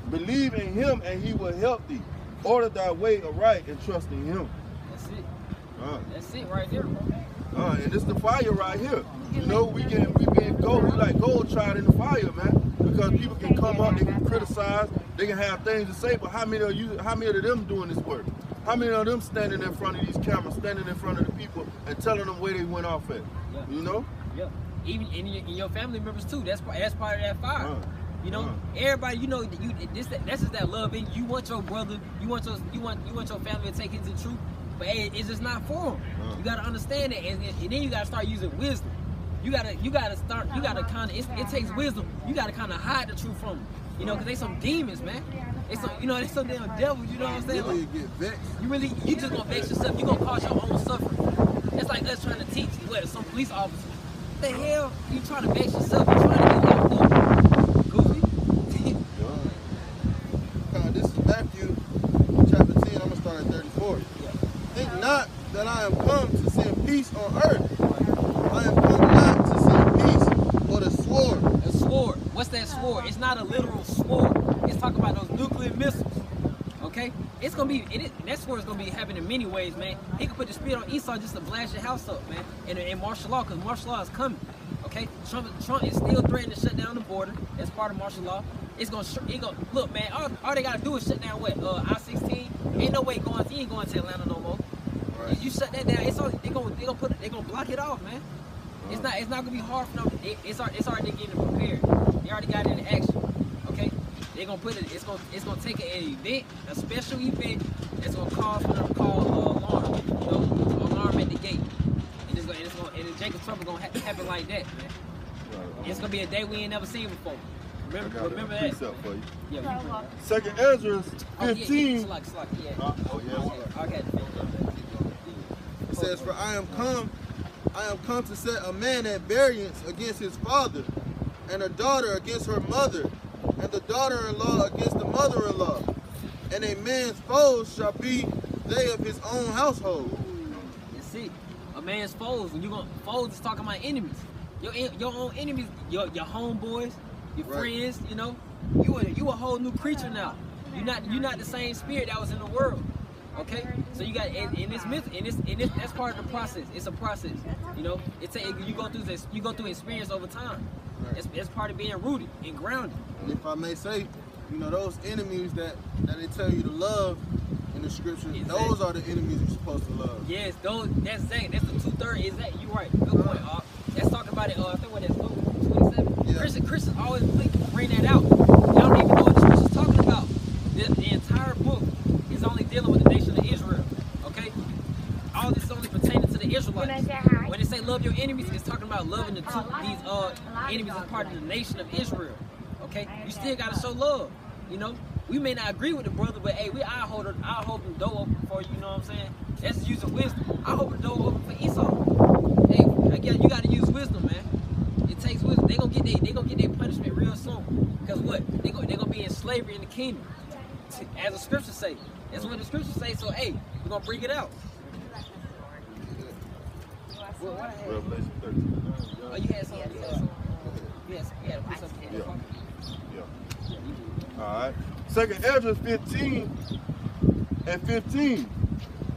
[SPEAKER 2] Believe in him, and he will help thee. Order thy way aright and trust in him.
[SPEAKER 1] That's it. That's it right there.
[SPEAKER 2] And it's the fire right here. You know, we being gold. We like gold tried in the fire, man. Because people can come up, they can criticize, they can have things to say, but how many of them doing this work? How many of them standing in front of these cameras, standing in front of the people, and telling them where they went off at? You know? Even
[SPEAKER 1] in your family members too. That's part of that fire. You know, everybody. You know, that's just that love. And you want your brother, you want your family to take into the truth, but hey, it's just not for them. You gotta understand it, and then you gotta start using wisdom. You gotta kind of. It takes wisdom. You gotta kind of hide the truth from them. You know, because they some demons, man. They some damn devils. You know what I'm saying?
[SPEAKER 3] You get vexed.
[SPEAKER 1] You just gonna vex yourself. You gonna cause your own suffering. It's like us trying to teach some police officer. What the hell? You trying to vex yourself? You trying to get out goofy?
[SPEAKER 3] This is Matthew chapter 10. I'm gonna start at 34. Think not that I am come to send peace on earth. I am come not to send peace, but a sword.
[SPEAKER 1] A sword. What's that sword? It's not a literal sword. It's talking about those nuclear missiles. Okay? It's gonna be. That sword is gonna be happening in many ways, man. He can put the spear on Esau just to blast your house up, man. And martial law, because martial law is coming. Okay? Trump is still threatening to shut down the border. That's part of martial law. It's gonna look, man. All they gotta do is shut down what I-16. Ain't no way he ain't going to Atlanta no more. Right. You shut that down. They gonna block it off, man. It's not gonna be hard for them. It's already getting prepared. They already got it in action. Okay, they're gonna put it. It's gonna take an event, a special event. That's gonna cause for them to call alarm. You know, alarm at the gate. And Jacob Trump gonna happen like that, man. Right. It's gonna be a day we ain't never seen before. Remember that.
[SPEAKER 2] For you.
[SPEAKER 1] Yeah.
[SPEAKER 2] Second Ezra 15.
[SPEAKER 3] It says, "For I am come to set a man at variance against his father, and a daughter against her mother, and the daughter-in-law against the mother-in-law. And a man's foes shall be they of his own household."
[SPEAKER 1] You see, a man's foes. When foes is talking about enemies. Your own enemies, your homeboys, your friends. You know, you a whole new creature now. You're not the same spirit that was in the world. Okay, so you got that's part of the process. It's a process, you know. You go through experience over time. Right. It's part of being rooted and grounded.
[SPEAKER 3] And if I may say, you know, those enemies that they tell you to love in the scriptures, those are the enemies you're supposed to love.
[SPEAKER 1] Yes, that's the 2/3. Is that you right? Good point. That's talking about it. I think what that's Luke 27. Yeah. Christians always bring that out. Y'all don't even know what the scripture's talking about. The entire book is only dealing with the nation of Israel. Okay? All this is only pertaining to the Israelites. When they say love your enemies, it's talking about loving these enemies as part of the nation of Israel. Okay? You still gotta show love. You know? We may not agree with the brother, but hey, I'll hold the door open for you, you know what I'm saying? That's using wisdom. I'll hold the door open for Esau. Hey, again, you gotta use wisdom, man. It takes wisdom. They gonna get their punishment real soon. Because what? They gonna be in slavery in the kingdom. As the scriptures say. That's what the scriptures say, so hey, we're gonna bring it out.
[SPEAKER 2] Revelation 13.
[SPEAKER 1] Oh, you had something. Yes, you had something.
[SPEAKER 2] Yeah. Alright. Second Ezra 15 and 15.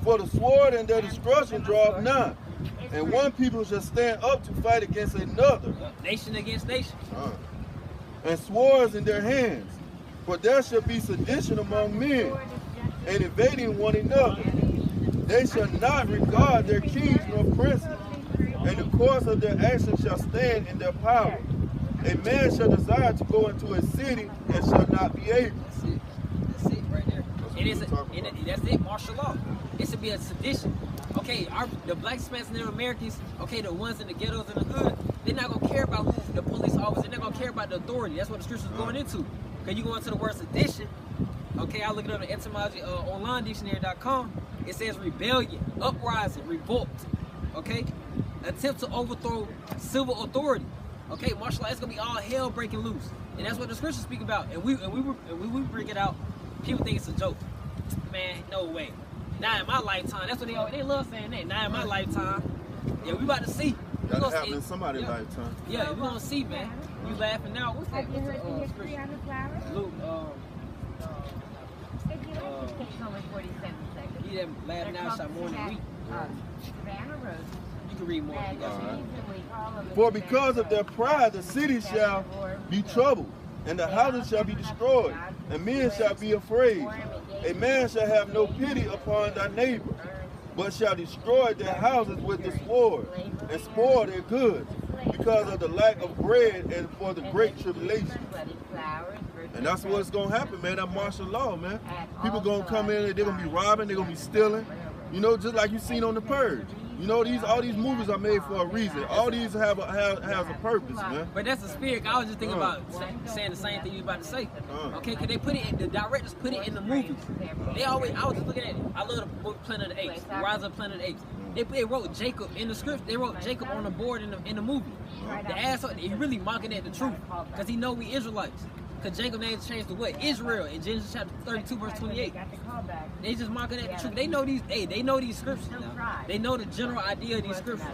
[SPEAKER 2] For the sword and their destruction draweth nigh, and one people shall stand up to fight against another.
[SPEAKER 1] Nation against nation.
[SPEAKER 2] And swords in their hands. For there shall be sedition among men, and invading one another. They shall not regard their kings nor princes, and the course of their actions shall stand in their power. A man shall desire to go into a city and shall not be able.
[SPEAKER 1] That's it right there. That's it, martial law. It should be a sedition. Okay, the black Hispanics and Native Americans, okay, the ones in the ghettos and the hood, they're not gonna care about who the police officer. They're not gonna care about the authority. That's what the scripture's going into. Because you go into the word sedition. Okay, I look it up in etymology online dictionary.com. It says rebellion, uprising, revolt. Okay, attempt to overthrow civil authority. Okay, martial law, it's gonna be all hell breaking loose, and that's what the scriptures speak about. And we bring it out. People think it's a joke. Man, no way. Not in my lifetime. That's what they love saying that. Not in my lifetime. Yeah, we about to see.
[SPEAKER 2] That'll happen in somebody's lifetime.
[SPEAKER 1] Yeah, we gonna see, man. You laughing now? What's that?
[SPEAKER 4] Have you heard the history on the flowers?
[SPEAKER 1] Luke,
[SPEAKER 4] If you like, it takes only 47 seconds.
[SPEAKER 1] he that laughing now shall more than week.
[SPEAKER 4] Savannah Rose.
[SPEAKER 1] You can read more.
[SPEAKER 4] And
[SPEAKER 1] You got some.
[SPEAKER 4] easily all of
[SPEAKER 2] For
[SPEAKER 4] the
[SPEAKER 2] because of their pride, the city shall be troubled, and the houses shall be destroyed, and men shall be afraid. A man shall have no pity upon thy neighbor, but shall destroy their houses with the sword, and spoil their goods, because of the lack of bread and for the great tribulation. And that's what's going to happen, man. That martial law, man. People going to come in and they're going to be robbing, they're going to be stealing. You know, just like you seen on The Purge. You know, all these movies are made for a reason. All these have a purpose, man.
[SPEAKER 1] But that's the spirit. I was just thinking about saying the same thing you was about to say. Okay, because they put it in, the directors put it in the movies. I was just looking at it. I love the book Planet of the Apes, The Rise of the Planet of the Apes. They wrote Jacob in the script. They wrote Jacob on the board in the movie. The asshole, he really mocking at the truth, because he know we Israelites. Because Jacob name changed to what? Israel in Genesis chapter 32 verse 28. They just mocking at the truth. They know these. Hey, they know these scriptures now. They know the general idea of these scriptures.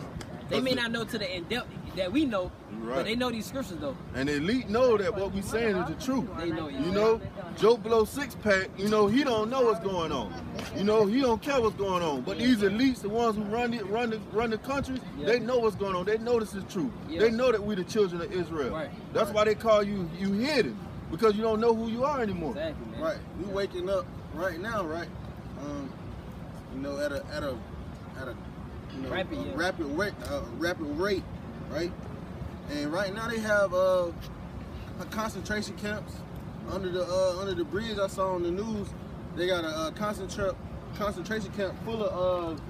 [SPEAKER 1] They may not know to the in-depth that we know, but they know these scriptures though.
[SPEAKER 2] And the elite know that what we saying is the truth.
[SPEAKER 1] They know.
[SPEAKER 2] You know, Joe Blow six pack. You know, he don't know what's going on. You know, he don't care what's going on. But these elites, the ones who run the countries, they know what's going on. They know this is true. They know that we the children of Israel. That's why they call you hidden. Because you don't know who you are anymore.
[SPEAKER 1] Exactly, man.
[SPEAKER 3] Right. We waking up right now, right? You know, at a you know, rapid rate, right? And right now they have concentration camps under the bridge. I saw on the news. They got a concentration camp full of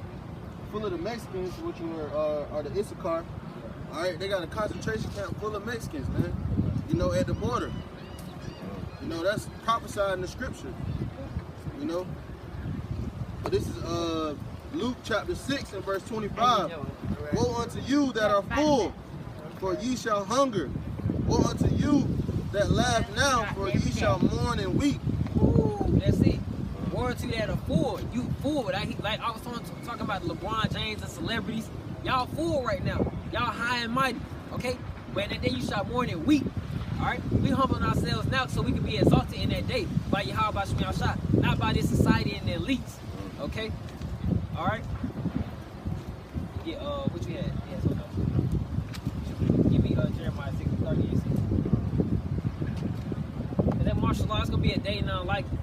[SPEAKER 3] the Mexicans, which are the Issachar. All right, they got a concentration camp full of Mexicans, man. You know, at the border. You know, that's prophesied in the scripture. You know. But this is Luke chapter 6 and verse 25. Woe unto you that are full, for ye shall hunger. Woe unto you that laugh now, for ye shall mourn and weep.
[SPEAKER 1] Ooh, that's it. Woe unto you that are full. You full. Like I was talking about LeBron James and celebrities. Y'all full right now. Y'all high and mighty. Okay? But in that day you shall mourn and weep. Alright? We humbling ourselves now so we can be exalted in that day by Yahweh Shemiah Shah, not by this society and the elites. Okay? Alright? Yeah, what you had? Yeah, so give me Jeremiah 6:30 and 6. And that martial law is gonna be a day none like it.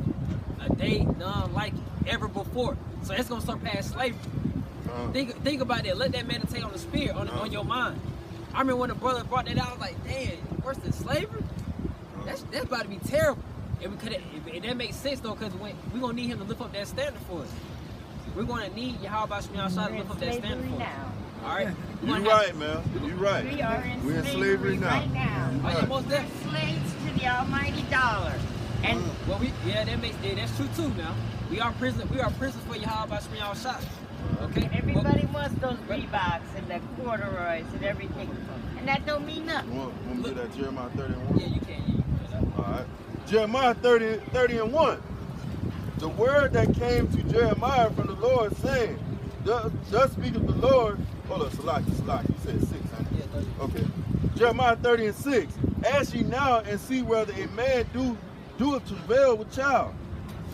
[SPEAKER 1] A day none like it ever before. So it's gonna surpass slavery. Think about that. Let that meditate on the spirit, on your mind. I remember when the brother brought that out, I was like, damn, worse than slavery? That's about to be terrible. And that makes sense though, because we're gonna need him to lift up that standard for us. We're gonna need Yahweh Shemiah Shah to lift up that standard for us. Alright?
[SPEAKER 2] You're right, man. You're right.
[SPEAKER 4] We are in
[SPEAKER 2] We're in slavery now.
[SPEAKER 4] right now.
[SPEAKER 1] Oh, yeah, most
[SPEAKER 4] We're
[SPEAKER 1] definitely.
[SPEAKER 4] slaves to the almighty dollar. And
[SPEAKER 1] Well, that's true too now. We are prisoners for Yahweh Shemiah Shah. Okay?
[SPEAKER 4] everybody wants those Reeboks and the corduroys and everything. And that don't mean nothing.
[SPEAKER 2] Want me to do that Jeremiah 30 and 1?
[SPEAKER 1] Yeah, you can.
[SPEAKER 2] All right. Jeremiah 30 and 1. The word that came to Jeremiah from the Lord saying, thus speaketh the Lord. Hold up, Salaki. You said 6, huh?
[SPEAKER 1] Yeah, 30.
[SPEAKER 2] Okay. Jeremiah 30 and 6. Ask ye now and see whether a man doeth travail with child.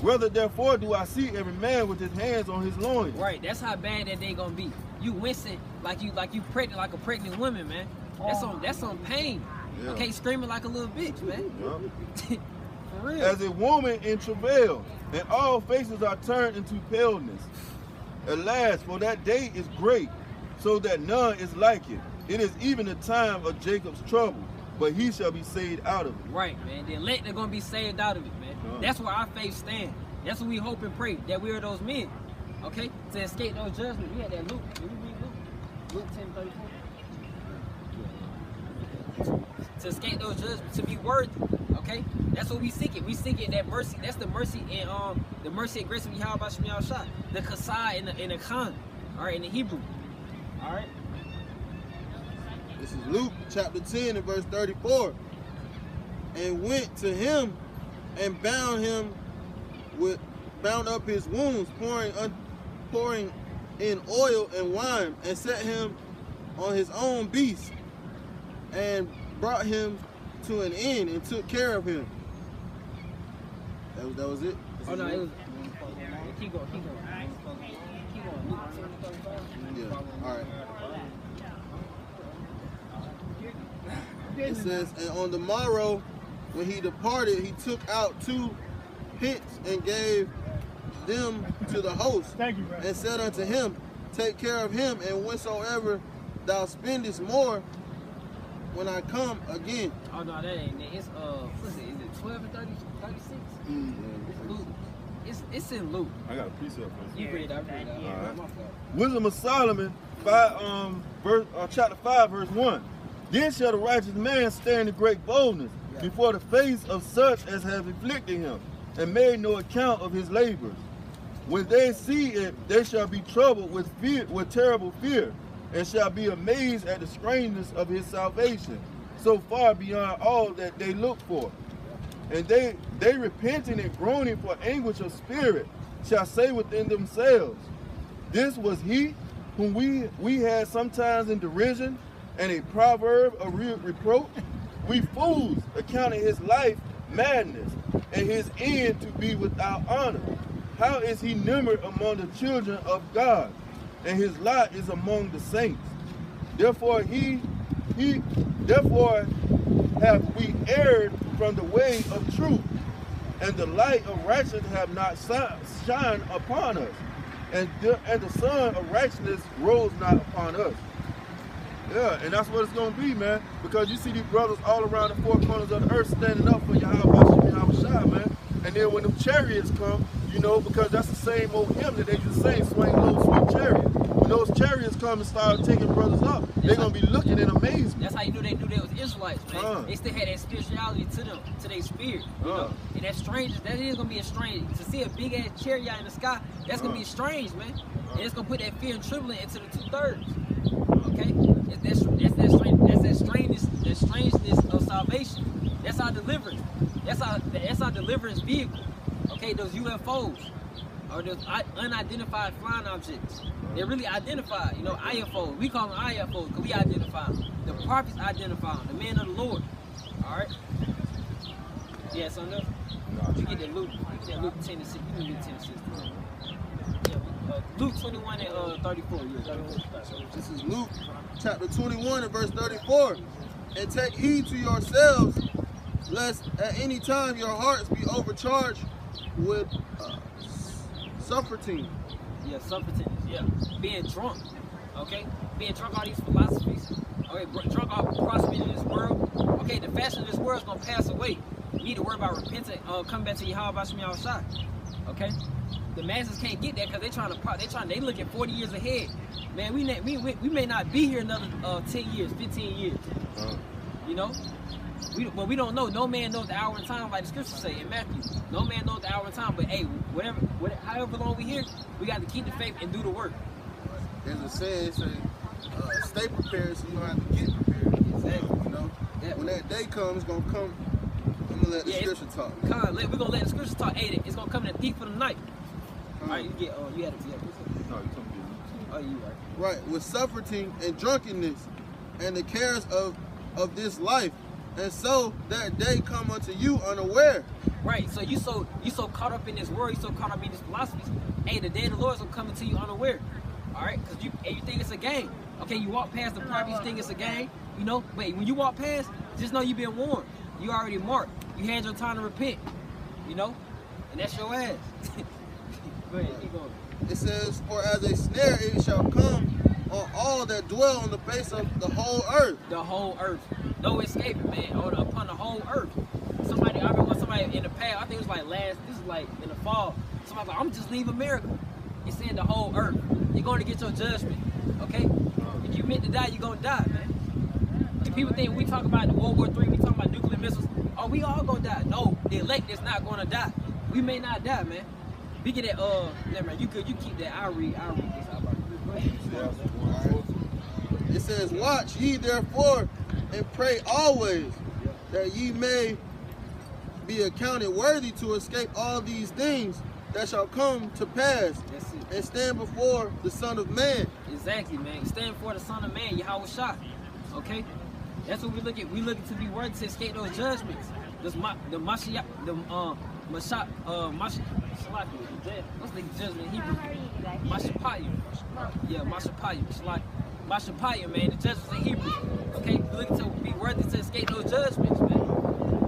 [SPEAKER 2] Whether therefore do I see every man with his hands on his loins.
[SPEAKER 1] Right, that's how bad that day gonna be. You wincing like you pregnant, like a pregnant woman, man. That's on pain.
[SPEAKER 2] Yeah.
[SPEAKER 1] Okay, screaming like a little bitch, man.
[SPEAKER 2] Yeah.
[SPEAKER 1] For real.
[SPEAKER 2] As a woman in travail, and all faces are turned into paleness. Alas, for that day is great, so that none is like it. It is even the time of Jacob's trouble, but he shall be saved out of it.
[SPEAKER 1] Right, man. The elect are going to be saved out of it, man. That's where our faith stands. That's what we hope and pray, that we are those men, okay? To escape those judgments. We had that Luke. Did we read Luke? Luke 10:34. To escape those judgments, to be worthy, okay? That's what we seek it. We seek it, that mercy. That's the mercy and the mercy and grace of Yahweh Shem Yahushua. The Kasai and the Khan, all right, in the Hebrew, all right?
[SPEAKER 3] This is Luke chapter 10 and verse 34. And went to him and bound up his wounds, pouring in oil and wine, and set him on his own beast, and brought him to an inn and took care of him. That was it?
[SPEAKER 1] Oh no, it was. Keep going.
[SPEAKER 3] Yeah. All right. It says, and on the morrow, when he departed, he took out 2 pence and gave them to the host.
[SPEAKER 5] Thank you, bro.
[SPEAKER 3] And said unto him, take care of him, and whensoever thou spendest more, when I come again.
[SPEAKER 1] Oh no, that ain't it. It's what's it? Is it 12 and 36? It's Luke. It's in Luke.
[SPEAKER 2] I got a precept for
[SPEAKER 1] You read it. I read it.
[SPEAKER 2] All right.
[SPEAKER 1] My fault.
[SPEAKER 2] Wisdom of Solomon, chapter 5, verse 1. Then shall the righteous man stand in great boldness before the face of such as have afflicted him, and made no account of his labors. When they see it, they shall be troubled with fear, with terrible fear, and shall be amazed at the strangeness of his salvation, so far beyond all that they look for. And they repenting and groaning for anguish of spirit, shall say within themselves, this was he whom we had sometimes in derision, and a proverb of reproach. We fools accounted his life madness, and his end to be without honor. How is he numbered among the children of God, and his lot is among the saints? Therefore therefore have we erred from the way of truth, and the light of righteousness have not shined upon us, and the sun of righteousness rose not upon us. Yeah, and that's what it's going to be, man. Because you see these brothers all around the 4 corners of the earth standing up for Yahweh, man. And then when the chariots come, you know, because that's the same old hymn that they used to sing, swing low, sweet chariot. When those chariots come and start taking brothers up, they're going to be looking in amazement.
[SPEAKER 1] That's how you knew they was Israelites, man. They still had that spirituality to them, to their spirit, you know. And that's strange. That is going to be a strange. To see a big-ass chariot in the sky, that's going to be strange, man. And it's going to put that fear and trembling into the 2/3. Okay? That's that strangeness of salvation. That's our deliverance. That's our deliverance vehicle. Okay, those UFOs or those unidentified flying objects. They're really identified, you know, IFOs. We call them IFOs because we identify them. The prophets identify them, the men of the Lord. All right. Yeah, so no. You get that Luke 10 and 6. You can get 10 and 6. Luke 21 and 34.
[SPEAKER 3] This is Luke chapter 21 and verse 34. And take heed to yourselves, lest at any time your hearts be overcharged with suffering.
[SPEAKER 1] Yeah, suffering. Yeah, being drunk. Okay, being drunk all these philosophies. Okay, drunk off prosperity in this world. Okay, the fashion of this world is gonna pass away. You need to worry about repenting, coming back to Yahweh Shem Yahushua. Okay, the masses can't get that because they looking 40 years ahead. Man, we may not be here another 10 years, 15 years. You know, but we don't know. No man knows the hour and time, like the scriptures say in Matthew. No man knows the hour and time. But hey, however long we here, we got to keep the faith and do the work.
[SPEAKER 3] There's a saying, stay prepared so you don't have to get prepared.
[SPEAKER 1] Exactly.
[SPEAKER 3] You know, when that day comes, it's gonna come. I'm gonna let the scripture talk.
[SPEAKER 1] We're gonna let the scripture talk. Hey, it's gonna come in the thief of the night. All right, you get. Oh, you had to.
[SPEAKER 2] No, you told me.
[SPEAKER 1] Oh, you right.
[SPEAKER 3] Right, with suffering and drunkenness and the cares of this life, and so that day come unto you unaware.
[SPEAKER 1] Right, so you so caught up in this world, you so caught up in these philosophies. Hey, the day of the Lord is gonna come to you unaware. All right, because you think it's a game. Okay, you walk past the property, you think it's a game, you know. But when you walk past, just know you've been warned. You already marked. You had your time to repent, you know, and that's your ass. Go ahead, keep going.
[SPEAKER 3] It says, for as a snare it shall come on all that dwell on the face of the whole earth.
[SPEAKER 1] The whole earth. No escaping, man. Upon the whole earth. I remember somebody in the past, I think it was like this is like in the fall, somebody like, I'm just leaving America. It's saying the whole earth. You're going to get your judgment, okay? If you meant to die, you're going to die, man. And people think we talk about the World War III, we talk about nuclear missiles, oh, we all going to die. No, the elect is not going to die. We may not die, man. We get that, never mind, you keep that, I'll read this out.
[SPEAKER 3] It says, watch ye therefore and pray always, that ye may be accounted worthy to escape all these things that shall come to pass, and stand before the Son of Man.
[SPEAKER 1] Exactly, man. Stand before the Son of Man, Yahweh Shah. Okay? That's what we look at. We looking to be worthy to escape those judgments. What's the judgment in Hebrew? Mashapayim. Yeah, Mashapayim. Mashapayim, man. The judgments in Hebrew. Okay? We looking to be worthy to escape those judgments, man.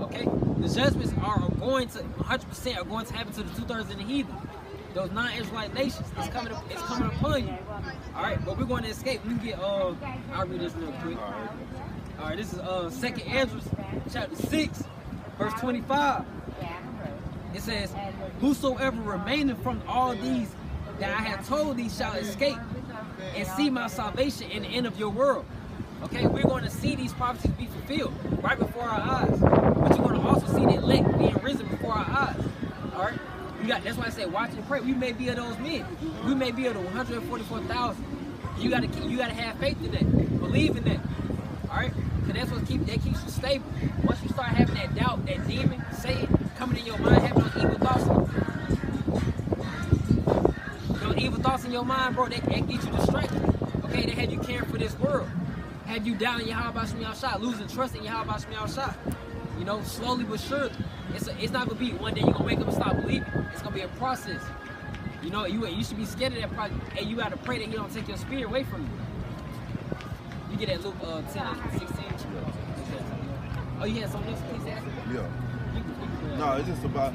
[SPEAKER 1] Okay? The judgments are going to 100% are going to happen to the 2/3 of the heathen. Those non-Israelite nations. It's coming upon you. Alright, but we're going to escape. We can get I'll read this real quick. Alright, this is 2nd Ezra chapter 6, verse 25. It says, whosoever remaineth from all these that I have told thee shall escape and see my salvation in the end of your world. Okay, we're going to see these prophecies be fulfilled right before our eyes. But you're going to also see the elect being risen before our eyes. Alright? That's why I say watch and pray. We may be of those men. We may be of the 144,000. You gotta have faith in that. Believe in that. Alright? Because that's what keeps you stable. Once you start having that doubt, that demon, Satan, coming in your mind, having those evil thoughts in your mind, bro, that get you distracted. Okay, they have you caring for this world. Have you doubting Yahweh Shemiah Shah, losing trust in Yahweh Shemiah Shah. You know, slowly but surely. It's not gonna be one day you're gonna wake up and stop believing. It's gonna be a process. You know, you should be scared of that process, and you gotta pray that He don't take your spirit away from you. You get that Luke 10:16. Oh, you had something else, please ask?
[SPEAKER 2] Yeah. No, it's just about,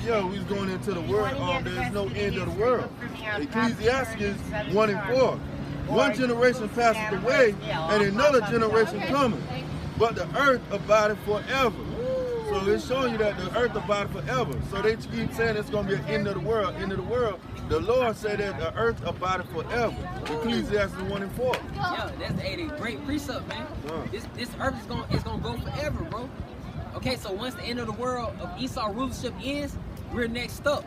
[SPEAKER 2] yeah, we was going into the world, there's no end of the world. Ecclesiastes 1 and 4. One generation passeth away, and another generation cometh, but the earth abideth forever. So it's showing you that the earth abideth forever. So they keep saying it's going to be an end of the world, end of the world. The Lord said that the earth abideth forever. Ecclesiastes 1 and 4.
[SPEAKER 1] Yeah, that's a great precept, man. This earth is gonna go forever, bro. Okay, so once the end of the world of Esau rulership ends, we're next up.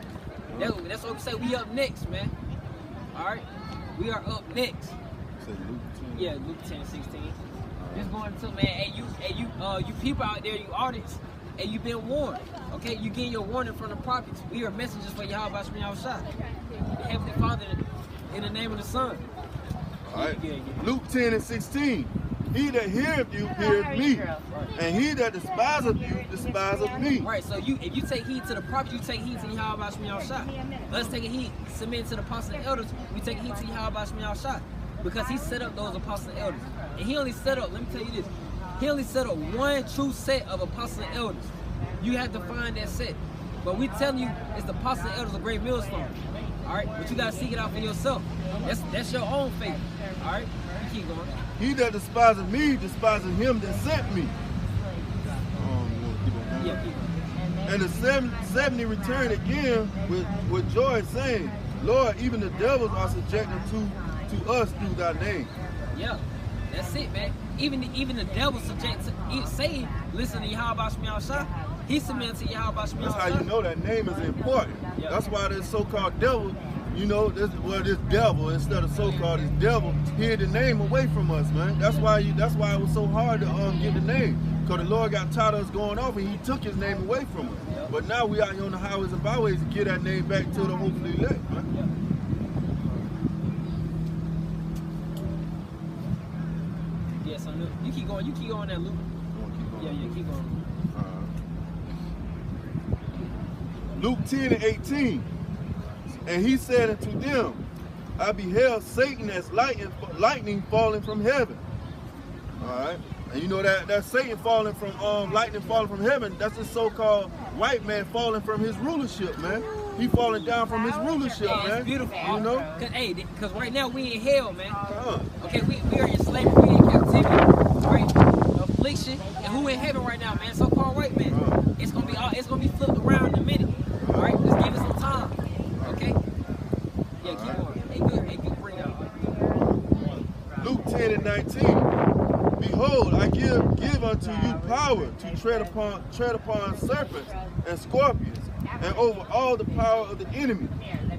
[SPEAKER 1] That's what we say. We up next, man. All right, we are up next. Yeah, Luke 10:16. Just going to, man. Hey, you people out there, you artists, and you've been warned. Okay, you getting your warning from the prophets. We are messengers for Yahweh Shemiah Shah, the Heavenly Father, in the name of the Son.
[SPEAKER 2] All right. Luke 10:16. He that heareth you heareth me, and he that despiseth you despiseth me.
[SPEAKER 1] Right. So if you take heed to the prophets, you take heed to Yahweh Shemiah Shah. Let's take heed, submit to the apostles and elders. We take heed to Yahweh Shemiah Shah, because He set up those apostles and elders, and He only set up. Let me tell you this. He only set up one true set of apostles and elders. You have to find that set. But we telling you it's the apostles and elders of Great Millstone. Alright? But you gotta seek it out for yourself. That's your own faith. Alright? You keep going.
[SPEAKER 2] He that despiseth me despiseth him that sent me.
[SPEAKER 1] Yeah, keep going.
[SPEAKER 2] And the 70 returned again with joy, saying, Lord, even the devils are subjected to us through thy name.
[SPEAKER 1] Yeah. That's it, man. Even the devil subject to Satan, listen to Yahweh Shemiah Shah. He submits to Yahweh Shemiah Shah.
[SPEAKER 2] That's how you know that name is important.
[SPEAKER 1] Yep.
[SPEAKER 2] That's why this so-called devil, you know, this devil instead of so-called this devil hid the name away from us, man. That's why it was so hard to get the name, because the Lord got tired of us going off and He took His name away from us. Yep. But now we out here on the highways and byways to get that name back to the hopefully elect, man.
[SPEAKER 1] Yep. Yes, I know. You keep going that loop. Yeah, keep going.
[SPEAKER 2] Luke 10:18. And He said unto them, I beheld Satan as lightning falling from heaven. Alright. And you know that Satan falling from lightning falling from heaven, that's the so-called white man falling from his rulership, man. he falling down from his rulership,
[SPEAKER 1] Yeah,
[SPEAKER 2] man.
[SPEAKER 1] it's beautiful.
[SPEAKER 2] You know?
[SPEAKER 1] Cause right now we in hell, man.
[SPEAKER 2] Uh,
[SPEAKER 1] Okay, we are in slavery, we in captivity, right? Affliction, and who in heaven right now, man? So-called white man. It's gonna be flipped around in a minute. All right, just give it some time. Okay? Yeah, keep going. Hey, good, bring out.
[SPEAKER 2] Luke 10 and 19. Behold, I give unto you power to tread upon serpents and scorpions, and over all the power of the enemy,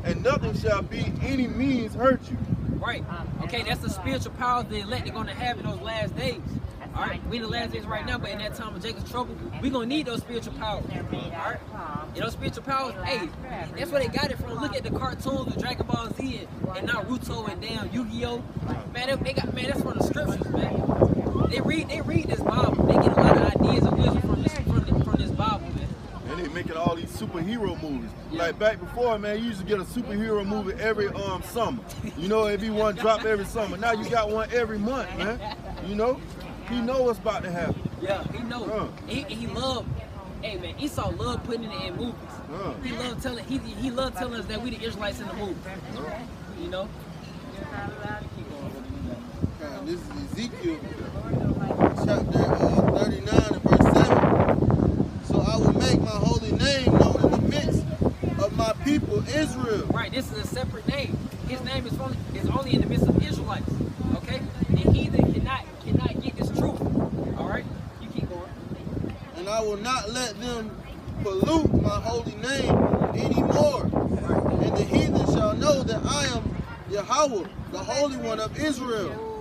[SPEAKER 2] and nothing shall be any means hurt you.
[SPEAKER 1] Right. Okay, that's the spiritual power the elect are going to have in those last days. All right, we in the last days right now, but in that time of Jacob's trouble, we're going to need those spiritual powers. All right? And those spiritual powers, hey, that's where they got it from. Look at the cartoons with Dragon Ball Z and Naruto and damn Yu-Gi-Oh! Man, that's from the scriptures, man. They read this Bible. They get a lot of ideas and wisdom from this Bible, man.
[SPEAKER 2] And they making all these superhero movies. Like back before, man, you used to get a superhero movie every summer. You know, it'd be one drop every summer. Now you got one every month, man. You know? He know what's about to happen.
[SPEAKER 1] Yeah, he know. He love. Hey man, Esau love putting it in movies. He love telling us that we the Israelites in the movie. You know.
[SPEAKER 3] This is Ezekiel chapter 39 and verse 7. So I will make my holy name known in the midst of my people Israel.
[SPEAKER 1] Right. This is a separate name. His name is only in the midst of Israelites. Okay. And heathen cannot get this truth. All right. You keep going.
[SPEAKER 3] And I will not let them pollute my holy name anymore. And the heathen shall know that I am Yahweh, the Holy One of Israel.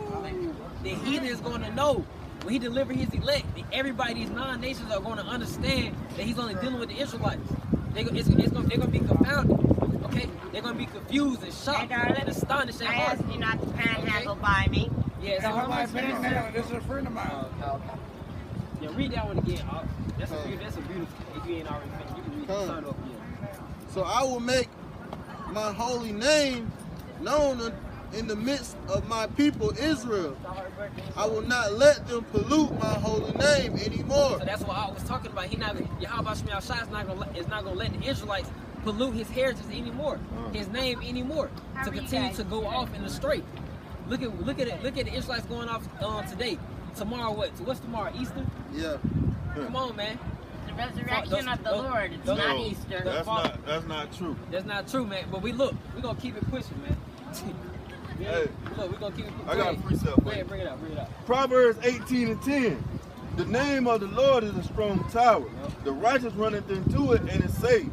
[SPEAKER 1] The heathen is going to know when he deliver his elect. Everybody, these non-nations are going to understand that he's only dealing with the Israelites. They're going to be confounded. Okay? They're going to be confused and shocked and astonished at
[SPEAKER 4] I
[SPEAKER 1] heart.
[SPEAKER 4] asked you not to panhandle by me.
[SPEAKER 1] Yeah, so
[SPEAKER 5] This is a friend of mine.
[SPEAKER 1] Yeah, read that one again. That's a beautiful. If you ain't already finished, you can read the start up. Yeah.
[SPEAKER 3] So I will make my holy name known in the midst of my people Israel. I will not let them pollute my holy name anymore.
[SPEAKER 1] So that's what I was talking about. Yahweh Shemiah Shai is not gonna let the Israelites pollute his heritage anymore, his name anymore, to continue to go off in the straight. Look at the Israelites going off today. Tomorrow what's tomorrow? Easter?
[SPEAKER 3] Yeah.
[SPEAKER 1] Come on, man.
[SPEAKER 4] The resurrection of the Lord. It's not Easter.
[SPEAKER 2] That's not true.
[SPEAKER 1] That's not true, man. But we're gonna keep it pushing, man.
[SPEAKER 2] Hey,
[SPEAKER 1] look, we're gonna keep it pushing.
[SPEAKER 2] I got a precept for you.
[SPEAKER 1] Bring it out.
[SPEAKER 2] Proverbs 18 and 10. The name of the Lord is a strong tower. The righteous runneth into it and is safe.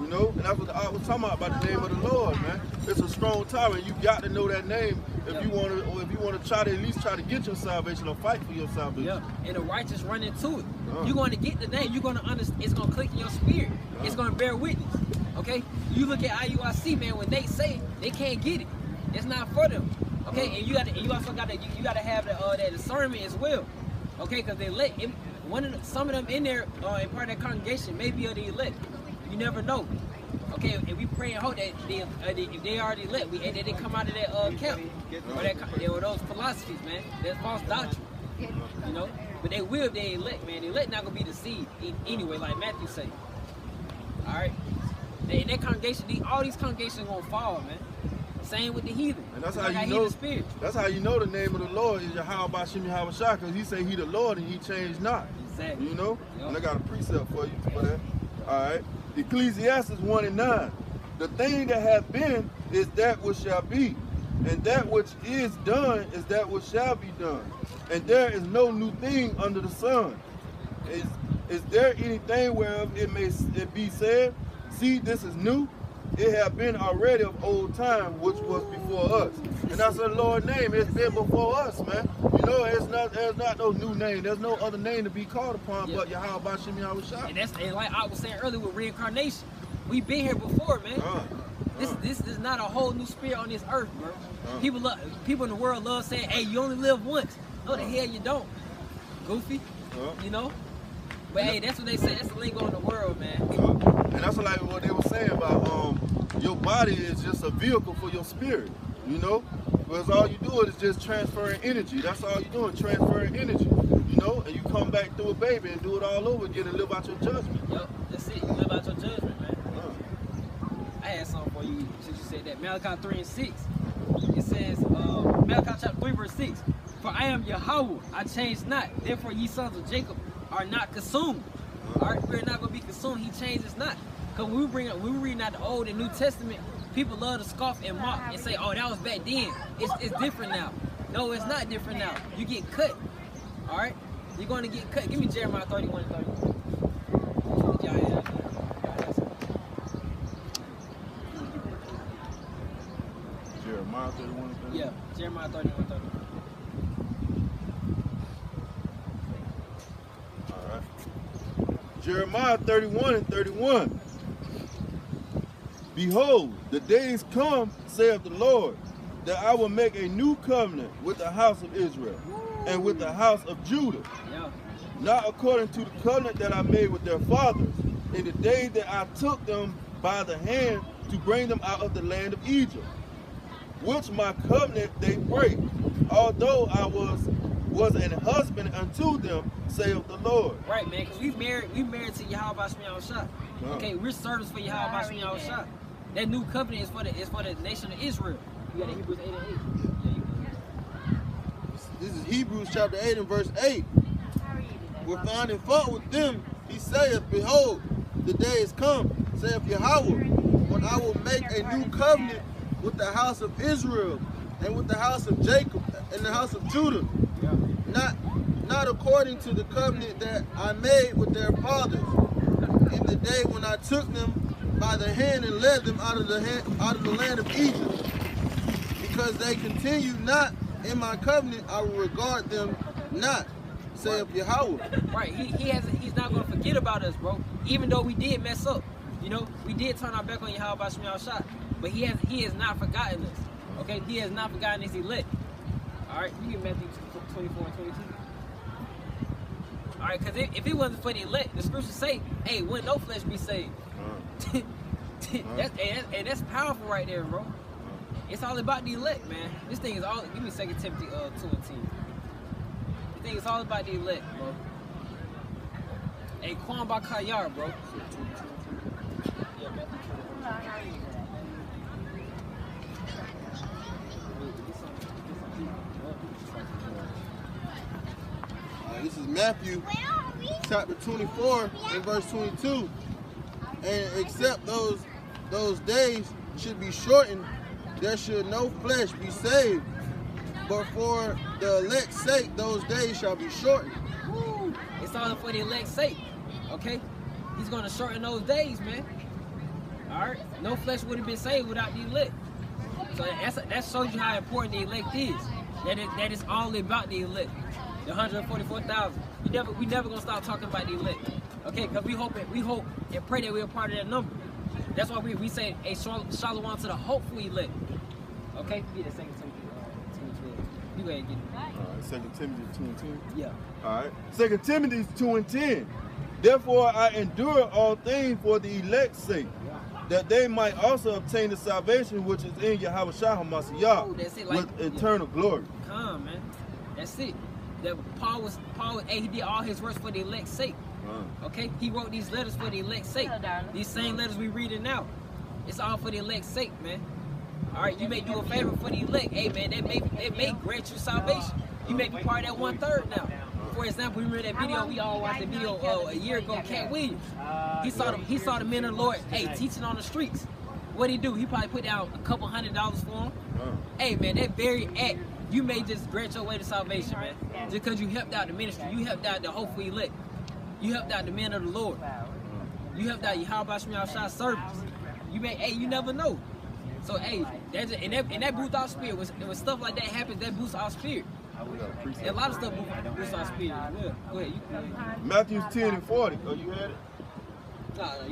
[SPEAKER 2] You know, and that's what I was talking about the name of the Lord, man. It's a strong tower, and you got to know that name if you want to, or if you want to try to at least try to get your salvation or fight for your salvation.
[SPEAKER 1] Yeah, and the righteous run into it. You're going to get the name. You're going to understand. It's going to click in your spirit. It's going to bear witness. Okay, you look at IUIC, man. When they say they can't get it, it's not for them. Okay, and you also got to have that discernment as well. Okay, because they let some of them in there in part of that congregation may be of the elect. You never know. Okay, and we pray and hope that if they already elect, they didn't come out of that camp or those philosophies, man. That's false doctrine. You know, but they will if they elect, man. The elect not gonna be deceived anyway, like Matthew say. All right, in that congregation, all these congregations gonna fall, man. Same with the heathen.
[SPEAKER 2] And that's how you know. That's how you know the name of the Lord is Yahweh Bashim Yahweh Shai, because He say He the Lord and He changed not.
[SPEAKER 1] Exactly.
[SPEAKER 2] You know, and I got a precept for you for that. All right. Ecclesiastes 1 and 9. The thing that hath been is that which shall be, and that which is done is that which shall be done. And there is no new thing under the sun. Is there anything whereof it be said, see, this is new? It have been already of old time, which was before us. And that's the Lord's name. It's been before us, man. You know, there's not no new name. There's no other name to be called upon but Yahweh Bashim Yahweh Shai.
[SPEAKER 1] And like I was saying earlier with reincarnation, we've been here before, man. This is not a whole new spirit on this earth, bro. People in the world love saying, hey, you only live once. No, the hell you don't. Goofy, you know? But hey, that's what they say. That's the lingo in the world, man.
[SPEAKER 2] And that's like what they were saying about your body is just a vehicle for your spirit, you know? Because all you do is just transferring energy. That's all you're doing, transferring energy, you know? And you come back through a baby and do it all over again and live out your judgment.
[SPEAKER 1] Yep, that's it. You live out your judgment, man. I had something for you since you said that. Malachi 3 and 6. It says, Malachi chapter 3 verse 6. For I am Yahweh, I change not. Therefore ye sons of Jacob are not consumed. Alright, we're not gonna be consumed. He changes not. Because when we reading out the Old and New Testament, people love to scoff and mock and say, oh, that was back then. It's different now. No, it's not different now. You get cut. Alright? You're going to get cut. Give me Jeremiah 31 and 31. Yeah.
[SPEAKER 2] Jeremiah 31 and 31?
[SPEAKER 1] Yeah, Jeremiah 31 and 31.
[SPEAKER 2] All right. Jeremiah 31 and 31. Behold, the days come, saith the Lord, that I will make a new covenant with the house of Israel and with the house of Judah.
[SPEAKER 1] Yeah.
[SPEAKER 2] Not according to the covenant that I made with their fathers in the day that I took them by the hand to bring them out of the land of Egypt, which my covenant they break, although I was an husband unto them, saith the Lord.
[SPEAKER 1] Right, man, because we married to Yahweh Bashmi Yahushua. Okay, we're servants for Yahweh Bashmi Yahushua. That new covenant is for the nation of Israel. You got Hebrews 8 and 8.
[SPEAKER 3] This is Hebrews chapter 8 and verse 8. We're finding fault with them. He saith, behold, the day is come, saith Yahweh, when I will make a new covenant with the house of Israel and with the house of Jacob and the house of Judah. Yeah. Not according to the covenant that I made with their fathers in the day when I took them by the hand and led them out of the land of Egypt. Because they continue not in my covenant, I will regard them not, saith Yahweh.
[SPEAKER 1] Right, he's not going to forget about us, bro. Even though we did mess up, you know, we did turn our back on Yahweh Bashmi Yahushua, but he has not forgotten us. Okay, he has not forgotten his elect. All right, you get Matthew 24 and 22. All right, because if it wasn't for the elect, the scriptures say, hey, wouldn't no flesh be saved? That's powerful right there, bro. It's all about the elect, man. This thing is all. Give me 2 Timothy 2 and 10. This thing is all about the elect, bro. Hey, Kwan Bakayar, bro. Yeah, man.
[SPEAKER 3] This is Matthew chapter 24 and verse 22. And except those days should be shortened, there should no flesh be saved. But for the elect's sake, those days shall be shortened.
[SPEAKER 1] Woo. It's all for the elect's sake. Okay? He's going to shorten those days, man. Alright? No flesh would have been saved without the elect. So that shows you how important the elect is. That is all about the elect. The 144,000. We never gonna stop talking about the elect. Okay, because we hope and pray that we're a part of that number. That's why we say a shalom to the hopeful elect. Okay? Get that 2 Timothy 2 and 12. You go ahead and get it.
[SPEAKER 2] All right, 2 Timothy 2 and 10.
[SPEAKER 1] Yeah.
[SPEAKER 2] All right. 2 Timothy 2 and 10. Therefore I endure all things for the elect's sake, that they might also obtain the salvation which is in Yahweh Shah HaMashiach with eternal glory.
[SPEAKER 1] Come, man. That's it. That Paul, he did all his works for the elect's sake. Okay? He wrote these letters for the elect's sake. These same letters we reading now. It's all for the elect's sake, man. Alright, you may do a favor for the elect. Hey, man, they may grant you salvation. You may be part of that 1/3 now. For example, we remember that video, we all watched the video a year ago, Cat Williams. He saw the men of the Lord, hey, teaching on the streets. What'd he do? He probably put down a couple $100 for him. Hey, man, that very act, you may just grant your way to salvation, man. Just because you helped out the ministry, you helped out the hopeful elect. You helped out the men of the Lord. You helped out Yahweh Bashmi Yahushua servants. You may, hey, you never know. So, hey, that boosts our spirit. When stuff like that happens, that boosts our spirit. And a lot of stuff boosts our spirit as well. Go ahead, you can.
[SPEAKER 2] Matthew 10 and 40. Oh, you had it?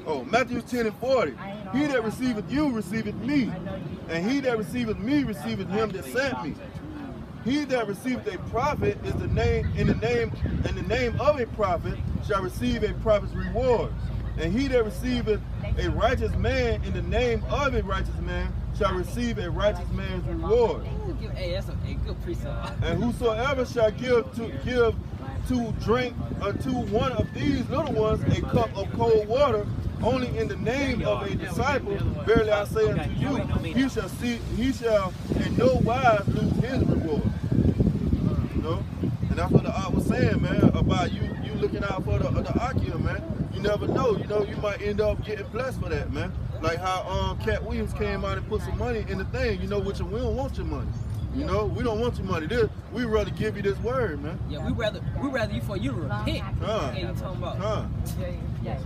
[SPEAKER 2] Oh, Matthew 10 and 40. He that receiveth you receiveth me, and he that receiveth me receiveth him that sent me. He that receiveth a prophet is in the name of a prophet shall receive a prophet's reward. And he that receiveth a righteous man in the name of a righteous man shall receive a righteous man's reward.
[SPEAKER 1] Hey, that's a good precept.
[SPEAKER 2] And whosoever shall give to drink unto one of these little ones a cup of cold water only in the name of a disciple, verily I say unto you, he shall in no wise lose his reward. You know? And that's what the art was saying, man, about you looking out for the Akia, man. You never know, you know, you might end up getting blessed for that, man. Like how Cat Williams came out and put some money in the thing, you know, which we don't want your money. You know, we don't want your money. We rather give you this word, man.
[SPEAKER 1] Yeah, we rather you for you to repent. Hey, you talking about?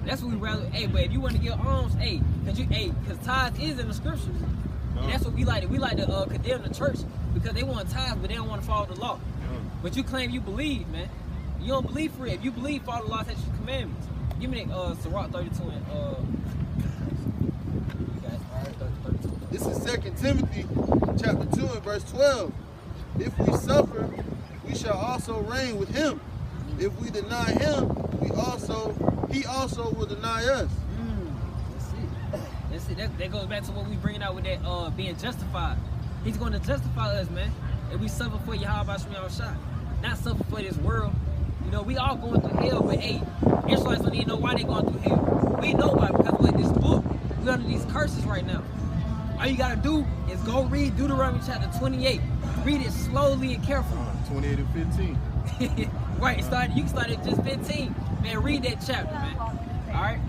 [SPEAKER 1] That's what we rather. Hey, but if you want to give alms, cause tithe is in the scriptures, and that's what we like. We like to condemn the church because they want tithe, but they don't want to follow the law. But you claim you believe, man. You don't believe for it. If you believe, follow the law, statutes, and commandments. Give me that Sirach 32 and
[SPEAKER 3] This is 2 Timothy chapter 2 and verse 12. If we suffer, we shall also reign with him. If we deny him, he also will deny us.
[SPEAKER 1] That's it. That goes back to what we bringing out with that being justified. He's going to justify us, man. If we suffer for Yahweh Shema Shah, not suffer for this world. You know, we all going through hell, but hey, Israelites don't even know why they going through hell. We know why, because what, this book, we're under these curses right now. All you gotta do is go read Deuteronomy chapter 28. Read it slowly and carefully.
[SPEAKER 2] 28 and 15.
[SPEAKER 1] Right, you can start at just 15. Man, read that chapter, man. Alright?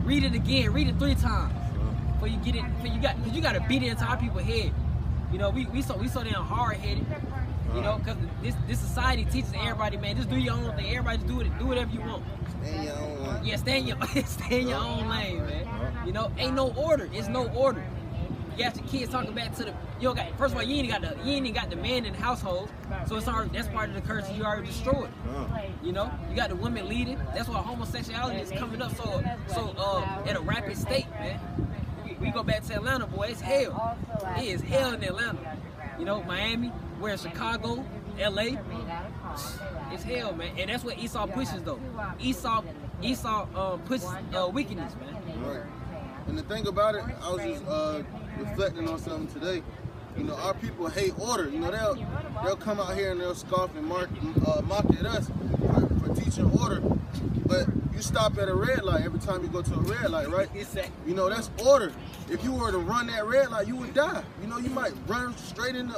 [SPEAKER 1] Read it again, read it 3 times. Before you get it, because you gotta beat it into our people's head. You know, we so damn hard headed. You know, because this society teaches everybody, man, just do your own thing. Everybody just do whatever you want.
[SPEAKER 3] Stay in your own lane.
[SPEAKER 1] Yeah, stay in your own lane, man. You know, ain't no order. It's no order. You got your kids talking back to the. You don't got. First of all, you ain't even got the man in the household, so it's already, that's part of the curse you already destroyed. You know, you got the women leading. That's why homosexuality is coming up so at a rapid state, man. We go back to Atlanta, boy. It's hell. It is hell in Atlanta. You know, Miami, where Chicago, LA. It's hell, man. And that's what Esau pushes, though. Esau pushes wickedness, man.
[SPEAKER 3] Right. And the thing about it, I was just reflecting on something today. You know, our people hate order. You know, they'll come out here and they'll scoff and mock at us for teaching order. But you stop at a red light every time you go to a red light, right? You know, that's order. If you were to run that red light, you would die. You know, you might run straight into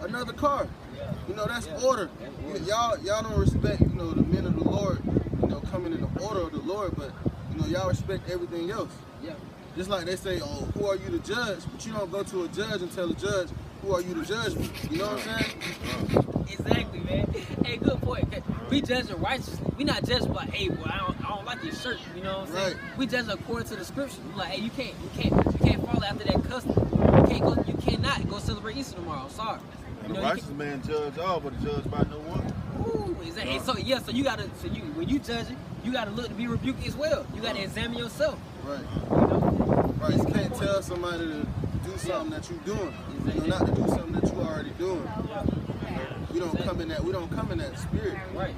[SPEAKER 3] another car. You know, that's order. Y'all don't respect, you know, the men of the Lord, you know, coming in the order of the Lord, but, you know, y'all respect everything else.
[SPEAKER 1] Yeah.
[SPEAKER 3] Just like they say, oh, who are you to judge? But you don't go to a judge and tell a judge, who are you to judge me? You know what I'm saying?
[SPEAKER 1] Exactly, man. Hey, good point. We judge it righteously. We not judging like, hey, boy, I don't like your shirt. You know what I'm saying? Right. We judge according to the scripture. We're like, hey, you can't follow after that custom. You cannot go celebrate Easter tomorrow. Sorry.
[SPEAKER 2] And the righteous man judge all, but judged by no one.
[SPEAKER 1] Ooh, exactly. So when you judge it, you gotta look to be rebuked as well. You gotta examine yourself.
[SPEAKER 3] Right.
[SPEAKER 1] You know?
[SPEAKER 3] Right. You can't tell somebody to do something that you're doing. You know, not to do something that you're already doing. We don't come in that spirit.
[SPEAKER 1] Right.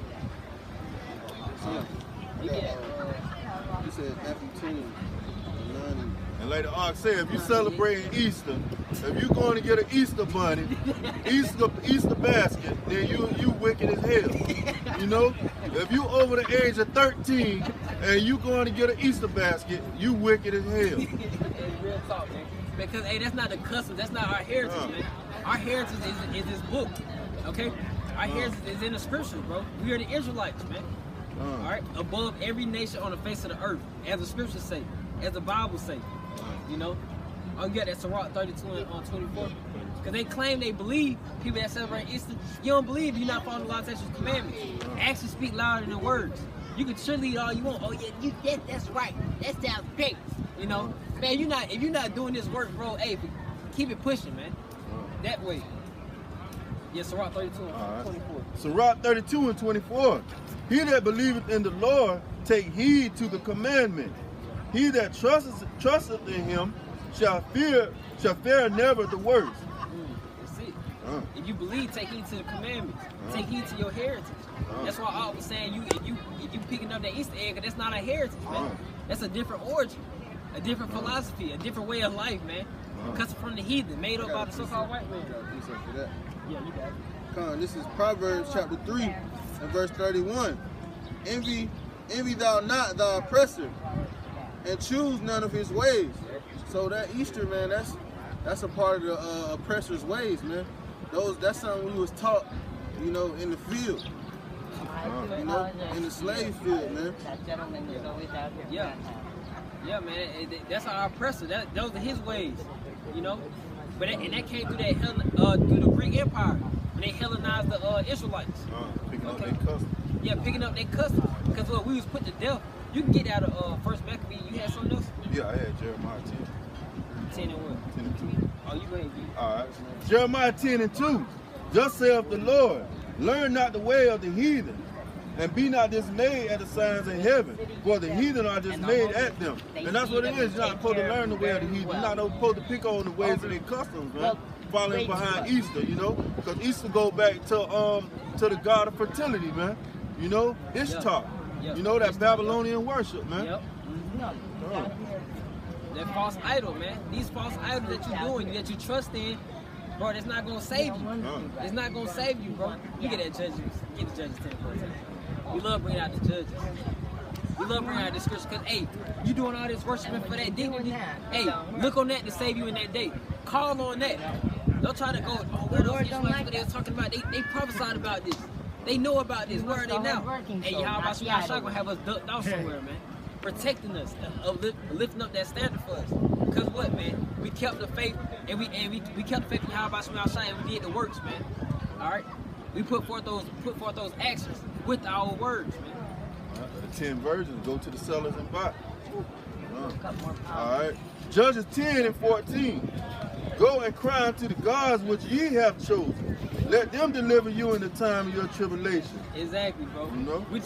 [SPEAKER 3] So, you said Matthew 10, 9.
[SPEAKER 2] And like the Ark said, if you celebrating Easter, if you going to get an Easter bunny, Easter basket, then you wicked as hell. You know? If you over the age of 13 and you going to get an Easter basket, you wicked as hell.
[SPEAKER 1] It's real talk, man. Because hey, that's not the custom, that's not our heritage, man. Our heritage is this book. Okay? Our heritage is in the scriptures, bro. We are the Israelites, man. Alright? Above every nation on the face of the earth. As the scriptures say. As the Bible say. You know? Oh, you got that Sirach 32 on 24. Because they claim they believe, people that celebrate Easter, you don't believe you're not following the law, statutes, and commandments. Actions speak louder than words. You can cheerlead all you want. Oh yeah, that's right. That sounds great. You know? Man, if you're not doing this work, bro, hey, keep it pushing, man. That way. Yeah, Sirach 32 and 24.
[SPEAKER 2] Sirach 32 and 24. He that believeth in the Lord, take heed to the commandment. He that trusteth in him shall fare never the worse.
[SPEAKER 1] That's it. If you believe, take heed to the commandments. Take heed to your heritage. That's why I was saying if you picking up that Easter egg, that's not a heritage, man. That's a different origin, a different philosophy, a different way of life, man. Because from the heathen, made up by the so-called white man. Yeah, you got it.
[SPEAKER 3] This is Proverbs chapter 3 and verse 31. Envy thou not thy oppressor, and choose none of his ways. So that Easter, man, that's a part of the oppressor's ways, man. That's something we was taught, you know, in the field, you know, in the slave field, man.
[SPEAKER 4] That gentleman is always out here.
[SPEAKER 1] Yeah, man. That's our oppressor. Those are his ways, you know. But that came through through the Greek Empire when they Hellenized the Israelites.
[SPEAKER 2] Picking up their custom.
[SPEAKER 1] Yeah, picking up their custom. Because look, we was put to death. You can get out of First Maccabee. You had something else?
[SPEAKER 2] Yeah, I had Jeremiah 10.
[SPEAKER 1] 10 and what?
[SPEAKER 2] 10 and 2.
[SPEAKER 1] Oh, you go ahead, B.
[SPEAKER 2] All right. Jeremiah 10 and 2. Thus saith the Lord, learn not the way of the heathen, and be not dismayed at the signs in heaven, for the heathen are dismayed at them. And that's what it is. You're not supposed to learn the way of the heathen. You're not supposed to pick on the ways of their customs, man. Following behind Easter, you know, because Easter go back to the god of fertility, man. You know, Ishtar. You know, that Babylonian worship, man.
[SPEAKER 1] Yep. That false idol, man. These false idols that you're doing, that you trust in, bro, that's not gonna save you. It's not gonna save you, bro. You get that Judges. Get the Judges 10:14. We love bringing out the Judges. We love bringing out the scripture because, hey, you doing all this worshiping for that dignity. Hey, look on that to save you in that day. Call on that. Don't try to go, oh, where those Israelites they were talking about? They prophesied about this. They know about this. Where are they now? Hey, Yahweh gonna have us ducked off somewhere, man. Protecting us, lifting up that standard for us. Because what, man? We kept the faith, and we kept the faith in Yahweh and we did the works, man. All right, we put forth those actions with our words, man.
[SPEAKER 2] The 10 virgins go to the sellers and buy. All right. Judges 10 and 14. Go and cry unto the gods which ye have chosen. Let them deliver you in the time of your tribulation.
[SPEAKER 1] Exactly, bro.
[SPEAKER 2] You know?
[SPEAKER 1] We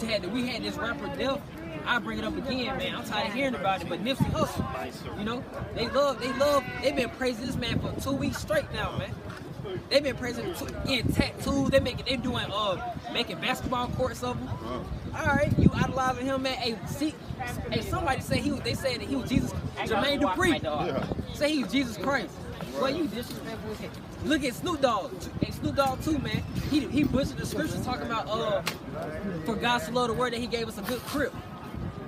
[SPEAKER 1] had this rapper Def. I bring it up again, man. I'm tired of hearing about it, but Nipsey Hussle, you know, they've been praising this man for 2 weeks straight now, man. They've been praising him, getting tattoos. They're doing making basketball courts of him. All right, you idolizing him, man. Hey, somebody said they said that he was Jesus. Jermaine Dupri say he was Jesus Christ. Well, you disrespectful. Look at Snoop Dogg. Hey, Snoop Dogg too, man. He butchered the scriptures talking about for God so loved the word that he gave us a good crib.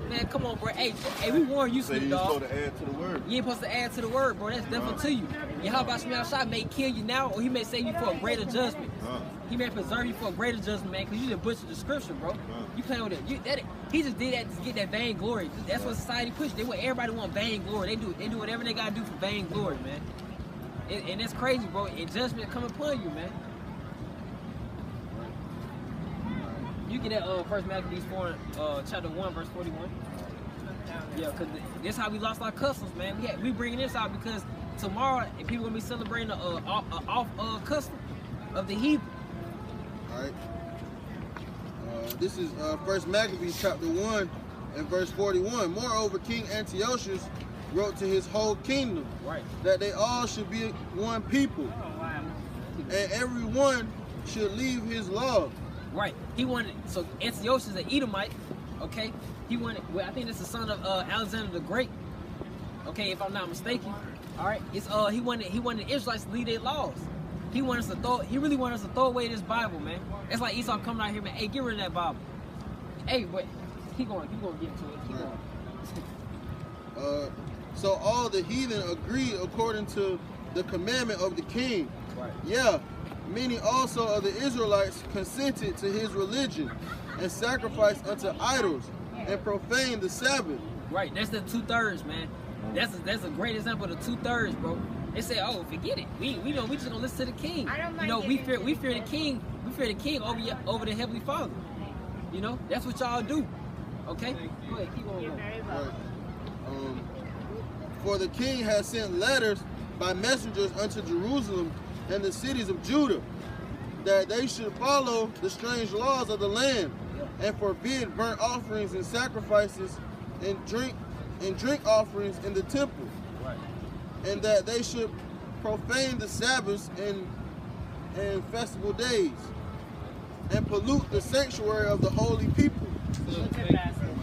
[SPEAKER 1] Man, come on, bro. Hey, we warn you, Snoop Dogg.
[SPEAKER 2] You ain't supposed to add to the word.
[SPEAKER 1] You ain't supposed to add to the word, bro. That's definitely to you. Yahweh Shai may kill you now, or he may save you for a greater judgment. He may preserve you for a greater judgment, man, because you just butchered the scripture, bro. You playing with it. He just did that to get that vain glory. That's what society pushes. Everybody want vain glory. They do whatever they gotta do for vain glory, man. And it's crazy, bro. And judgment come upon you, man. You get that First Maccabees 4, chapter 1, verse 41. Yeah, because this how we lost our customs, man. We bringing this out because tomorrow people gonna be celebrating the off custom of the heathen.
[SPEAKER 3] All right. This is First Maccabees chapter 1 and verse 41. Moreover, King Antiochus wrote to his whole kingdom that they all should be one people, and everyone should leave his law.
[SPEAKER 1] Right. He wanted, so Antiochus is an Edomite, okay? He wanted, well, I think it's the son of Alexander the Great, okay, if I'm not mistaken. All right. It's he wanted the Israelites to lead their laws. He really wanted us to throw away this Bible, man. It's like Esau coming out here, man. Hey, get rid of that Bible. Hey, but keep going get into it. Keep going.
[SPEAKER 3] So all the heathen agreed according to the commandment of the king.
[SPEAKER 1] Right.
[SPEAKER 3] Yeah, many also of the Israelites consented to his religion and sacrificed unto idols and profaned the Sabbath.
[SPEAKER 1] Right, that's the 2/3, man. That's a great example of the 2/3, bro. They say, oh, forget it. We know we just gonna listen to the king. You know, we fear the king. We fear the king over the Heavenly Father. You know, that's what y'all do. Okay? Go ahead, keep on going.
[SPEAKER 3] Right. For the king has sent letters by messengers unto Jerusalem and the cities of Judah, that they should follow the strange laws of the land and forbid burnt offerings and sacrifices and drink offerings in the temple, and that they should profane the Sabbaths and festival days and pollute the sanctuary of the holy people.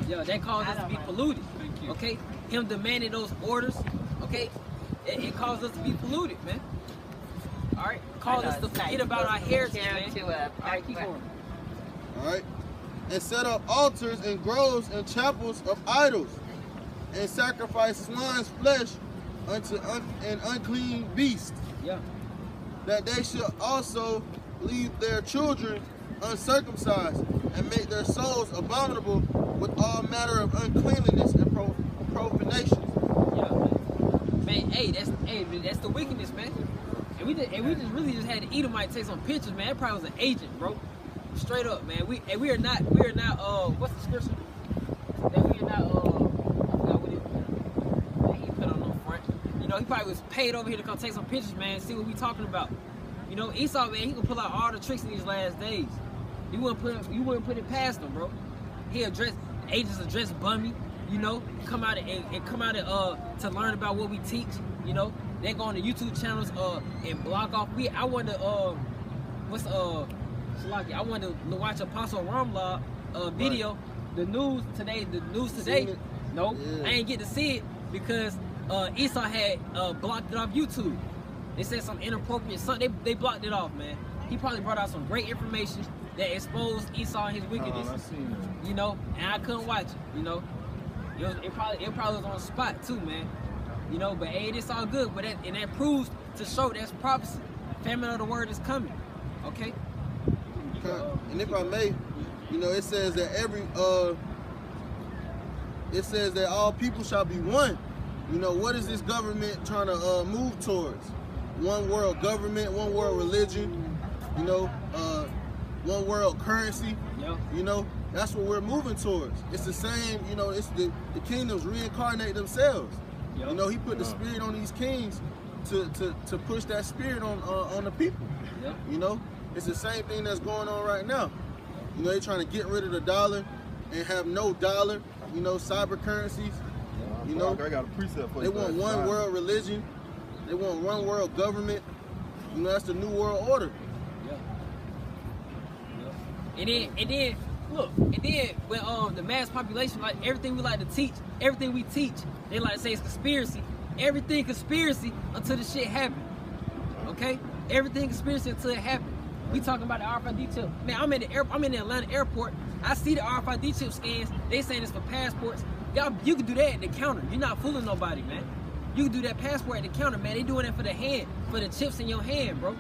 [SPEAKER 1] Yeah, that caused us to be polluted. Okay, him demanding those orders. Okay, it caused us to be polluted, man. All right, caused us to forget about our heritage, man. All right, keep going.
[SPEAKER 3] All right, and set up altars and groves and chapels of idols, and sacrifice swine's flesh unto an unclean beast.
[SPEAKER 1] Yeah.
[SPEAKER 3] That they should also leave their children uncircumcised and make their souls abominable with all manner of uncleanliness and profanation.
[SPEAKER 1] Yeah, man. Hey, that's the wickedness, man. And we just really had the Edomite take some pictures, man. That probably was an agent, bro. Straight up, man. We are not what's the scripture? That we are not I forgot what it he put on no front. You know, he probably was paid over here to come take some pictures, man, see what we talking about. You know, Esau, man, he can pull out all the tricks in these last days. You wouldn't put it past him, bro. Agents address bummy, you know, come out to learn about what we teach, you know. They go on the YouTube channels and block off. I wanted to I wanted to watch Apostle Ramla video. Right. The news today. No, yeah. I ain't get to see it because Esau had blocked it off YouTube. They said some inappropriate something. They blocked it off, man. He probably brought out some great information that exposed Esau and his wickedness.
[SPEAKER 2] I seen that.
[SPEAKER 1] You know, and I couldn't watch it. You know, it probably was on spot too, man. You know, but hey, it's all good. But that proves to show that's prophecy. Famine of the word is coming. Okay.
[SPEAKER 3] And if I may, you know, it says that all people shall be one. You know, what is this government trying to move towards? One world government, one world religion, you know, one world currency.
[SPEAKER 1] Yep.
[SPEAKER 3] You know, that's what we're moving towards. It's the same, you know, it's the kingdoms reincarnate themselves. Yep. You know, he put the spirit on these kings to push that spirit on the people.
[SPEAKER 1] Yep.
[SPEAKER 3] You know, it's the same thing that's going on right now. You know, they're trying to get rid of the dollar and have no dollar, you know, cyber currencies. You know,
[SPEAKER 2] I got a precept for
[SPEAKER 3] they want one world religion. They want one world government. You know, that's the new world order.
[SPEAKER 1] Yeah. And then look, when the mass population, like everything we like to teach, everything we teach, they like to say it's conspiracy. Everything conspiracy until the shit happen. Okay? Everything conspiracy until it happen. We talking about the RFID chip. Man, I'm in the Atlanta airport. I see the RFID chip scans. They saying it's for passports. Y'all, you can do that at the counter. You're not fooling nobody, man. You can do that passport at the counter, man. They doing it for the hand, for the chips in your hand, bro.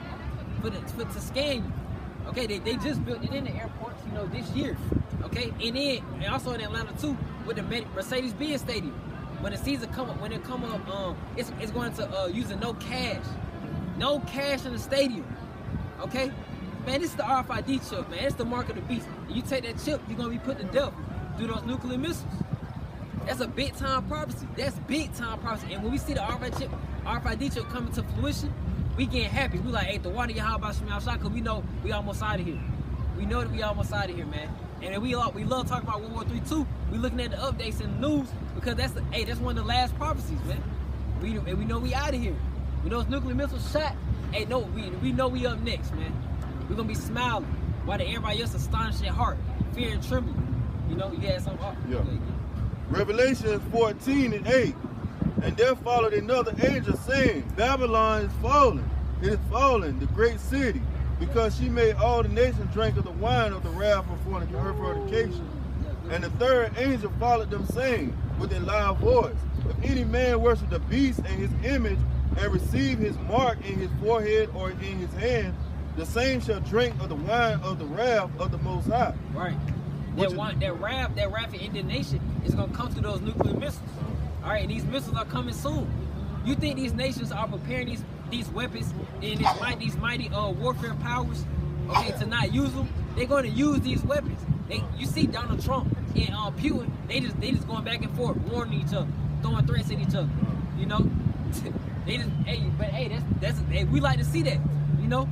[SPEAKER 1] To scan you. Okay, they just built it in the airports, you know, this year. Okay, and also in Atlanta too, with the Mercedes-Benz Stadium. When the season come up, it's going to using no cash in the stadium. Okay, man, this is the RFID chip, man. It's the mark of the beast. And you take that chip, you're gonna be put to death through those nuclear missiles. That's a big time prophecy. That's big time prophecy. And when we see the RFID chip coming to fruition, we getting happy. We like, hey, the water Yahweh Shemel Shah, because we know we almost out of here. We know that we almost out of here, man. And we love talking about World War III too. We looking at the updates in the news because that's one of the last prophecies, man. We know we out of here. When those nuclear missiles shot, hey, no, we know we up next, man. We're gonna be smiling while everybody else astonished at heart, fear and trembling. You know, you had something.
[SPEAKER 2] Yeah. Revelation 14:8. And there followed another angel saying, Babylon is fallen. It is fallen, the great city, because she made all the nations drink of the wine of the wrath of her fornication. And the third angel followed them, saying with a loud voice, if any man worship the beast and his image, and receive his mark in his forehead or in his hand, the same shall drink of the wine of the wrath of the Most High.
[SPEAKER 1] Right. That wrath and indignation is going to come through those nuclear missiles. All right, and these missiles are coming soon. You think these nations are preparing these weapons and these mighty warfare powers, okay, to not use them? They're going to use these weapons. You see Donald Trump and Putin, they just going back and forth, warning each other, throwing threats at each other. You know, we like to see that. You know,